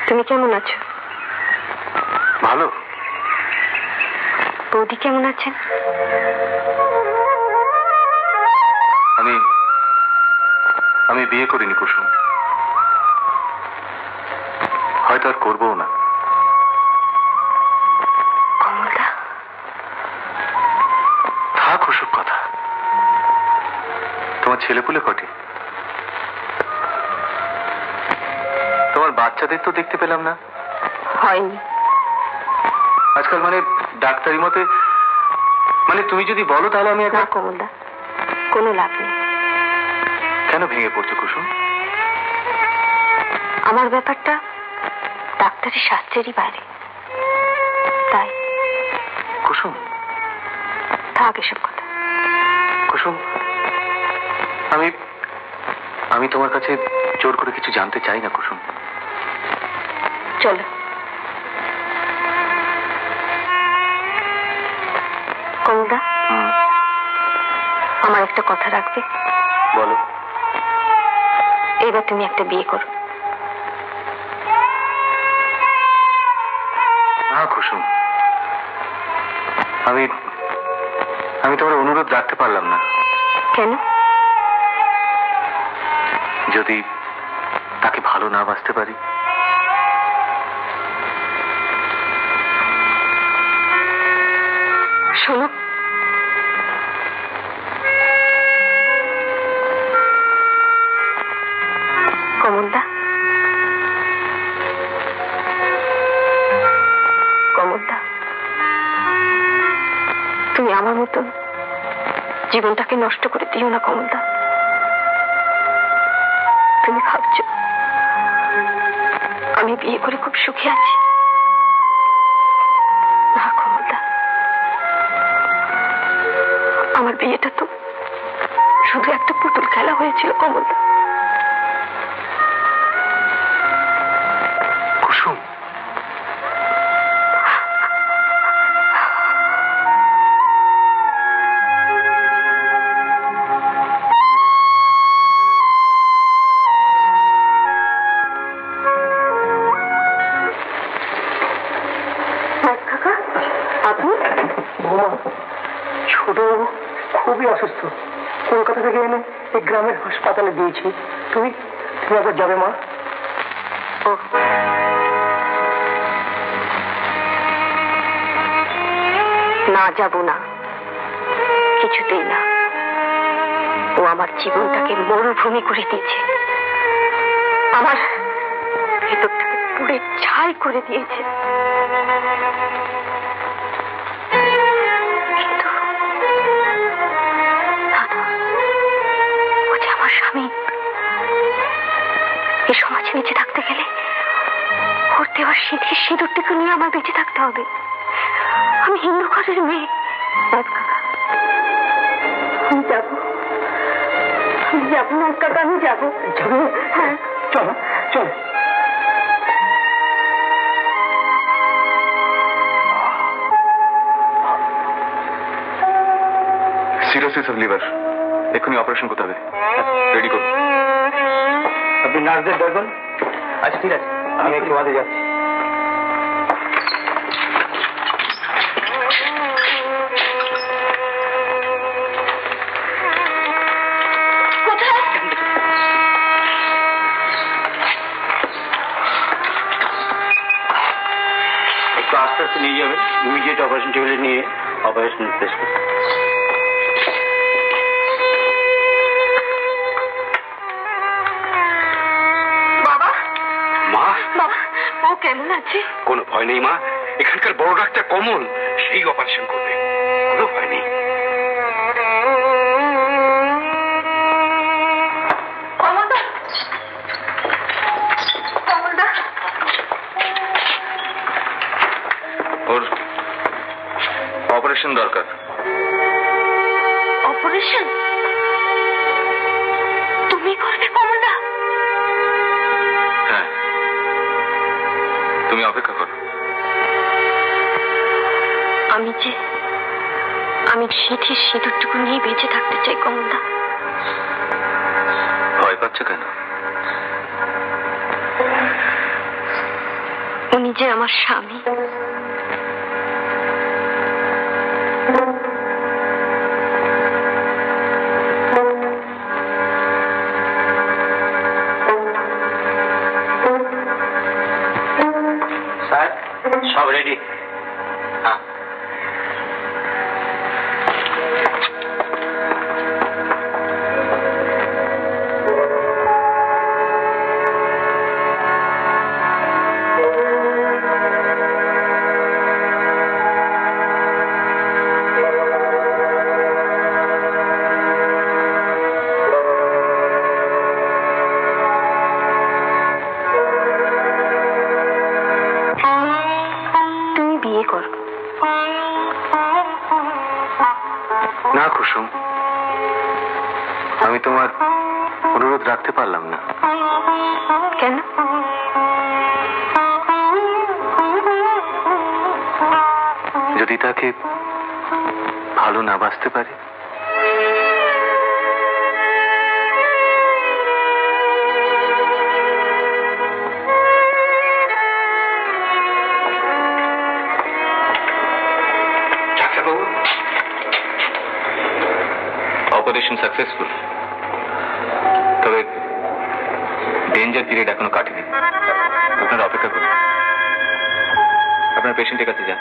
তুমি কেমন আছো? ভালো। বৌদি কেমন আছেন? আমি বিয়ে করিনি কুসুম, হয়তো আর করবো না। কমলদা, থাক ওসব কথা। তোমার ছেলেপুলে কটে? তোমার বাচ্চাদের তো দেখতে পেলাম না। হয়নি। আজকাল মানে ডাক্তারি মতে, মানে তুমি যদি বলো তাহলে আমি না একবার। কমলদা, কোনো লাভ নেই। কেন ভেঙে পড়ছো কুসুম? আমার ব্যাপারটা ডাক্তারি শাস্ত্রেরই বাইরে, তাই। কুসুম, থাক এসব কথা। কুসুম, আমি তোমার কাছে জোর করে কিছু জানতে চাই না কুসুম। চলো। কমলদা, আমার একটা কথা রাখবে? বলো। এবার তুমি একটা বিয়ে করো। না কুসুম, আমি তোমার অনুরোধ রাখতে পারলাম না। কেন? যদি তাকে ভালো না বাসতে পারি। শোনো, কমলদা, কমলদা, তুমি আমার মতন জীবনটাকে নষ্ট করে দিও না কমলদা। তুমি ভাবছো আমি বিয়ে করে খুব সুখী আছি? না কমলদা, বিয়েটা তো শুধু একটা পুতুল খেলা হয়েছিল কমলদা। কুসুম, কাকা আপনি? বৌমা, ছোটবাবু খুবই অসুস্থ, কলকাতা থেকে এনে এই গ্রামের হাসপাতালে দিয়েছি। তুমি তুমি একবার যাবে মা? ও না, যাব না, কিছুতেই না। ও আমার জীবনটাকে মরুভূমি করে দিয়েছে, আমার ভেতরটাকে পুড়ে ছাই করে দিয়েছে। কিন্তু না, না, ও যে আমার স্বামী। এই সমাজে বেঁচে থাকতে গেলে ওর দেওয়ার সিঁদুরটুকু নিয়ে আমার বেঁচে থাকতে হবে। আমি হিন্দু ঘরের মেয়ে। কাকা, আমি যাবো, আমি যাবো না কাকা, আমি যাবো। হ্যাঁ, চলো চলো। সিরোসিস অফ লিভার, এক্ষুনি অপারেশন করতে হবে। রেডি করুন। আপনি নার্সদের দেখুন। আচ্ছা ঠিক আছে, আমি একটু বাদে যাচ্ছি। একটু আস্তে আস্তে নিয়ে যাবেন, ইমিডিয়েট অপারেশন টেবিলে নিয়ে অপারেশন টেস্ট করুন। বাবা, মা, বাবা, ও কেমন আছে? কোনো ভয় নেই মা, এখানকার বড় ডাক্তার কমল সেই অপারেশন করবে, কোনো ভয় নেই। কমলদা, কমলদা, ওর অপারেশন দরকার। অপারেশন তুমি করবে কমলদা? হ্যাঁ, তুমি অপেক্ষা করো। আমি সিঁথির সিঁদুরটুকু নিয়ে বেঁচে থাকতে চাই কমলদা। ভয় পাচ্ছ কেন? উনি যে আমার স্বামী। স্যার, সব রেডি। হ্যাঁ, তুমি বিয়ে করো। না কুসুম, আমি তোমার অনুরোধ রাখতে পারলাম না। কেন? যদি তাকে ভালো না বাসতে পারি? ডাক্তারবাবু, অপারেশন সাকসেসফুল, তবে ডেঞ্জার পিরিয়ড এখনো কাটেনি। আপনারা অপেক্ষা করুন, আপনার পেশেন্টের কাছে যান।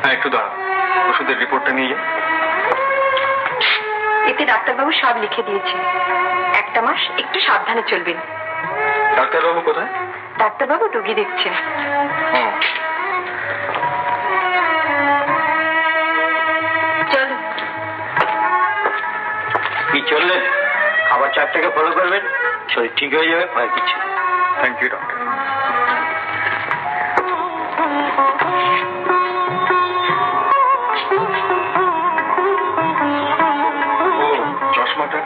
হ্যাঁ একটু দাঁড়া, ওষুধের রিপোর্টটা নিয়ে যা। এতে ডাক্তারবাবু সব লিখে দিয়েছে। একটা মাস একটু সাবধানে চলবেন। ডাক্তারবাবু কোথায়? ডাক্তারবাবু রুগী দেখছেন। চলো। কি চললেন? খাবার চারটাকে ফলো করবেন, শরীর ঠিক হয়ে যাবে, ভয় কিছু। Thank you doctor. ও চশমাটা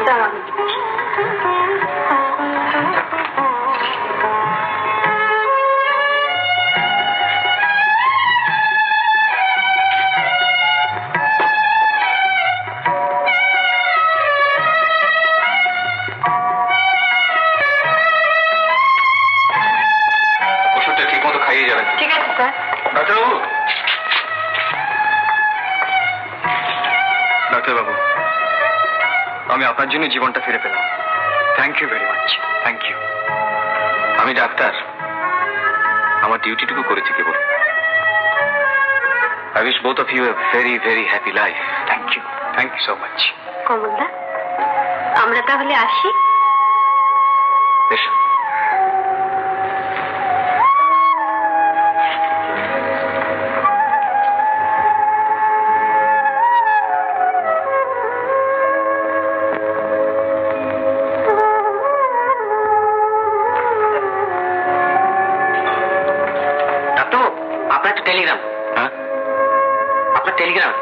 দাঁড়ান। ওষুধটা ঠিক মতো খাইয়ে যাবেন। ঠিক আছে স্যার। ডাক্তারবাবু, ডাক্তারবাবু, আমি আপনার জন্য জীবনটা ফিরে পেলাম। Thank you very much. Thank you. আমি ডাক্তার, আমার ডিউটিটুকু করেছি কেবল। I wish both of you a very very happy life. Thank you so much. কমলদা, আমরা তাহলে আসি। এসো। ডাক্তারবাবু, আপনার একটা টেলিগ্রাম। হ্যাঁ, আপনার টেলিগ্রাম।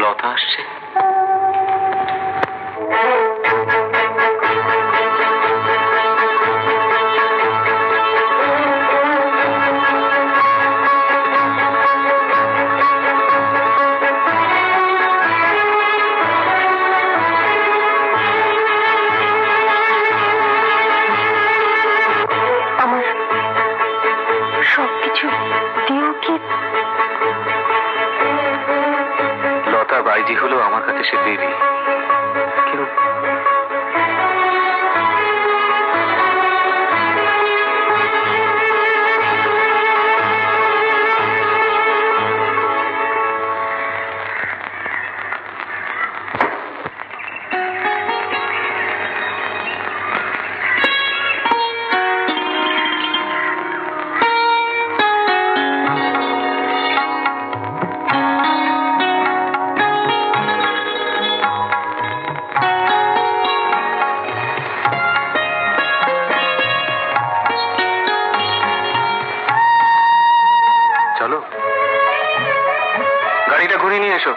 লতা আসছে। আমার সবকিছু দিয়েও কি লতা বাইজি হলো আমার কাছে সে দেবী, কিন্তু চলো গাড়িটা ঘুরিয়ে নিয়ে এসো।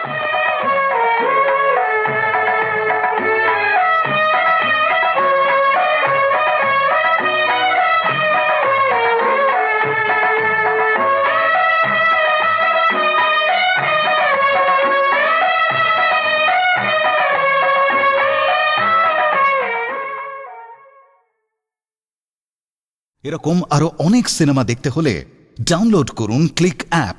এরকম আরো অনেক সিনেমা দেখতে হলে ডাউনলোড করুন ক্লিক অ্যাপ।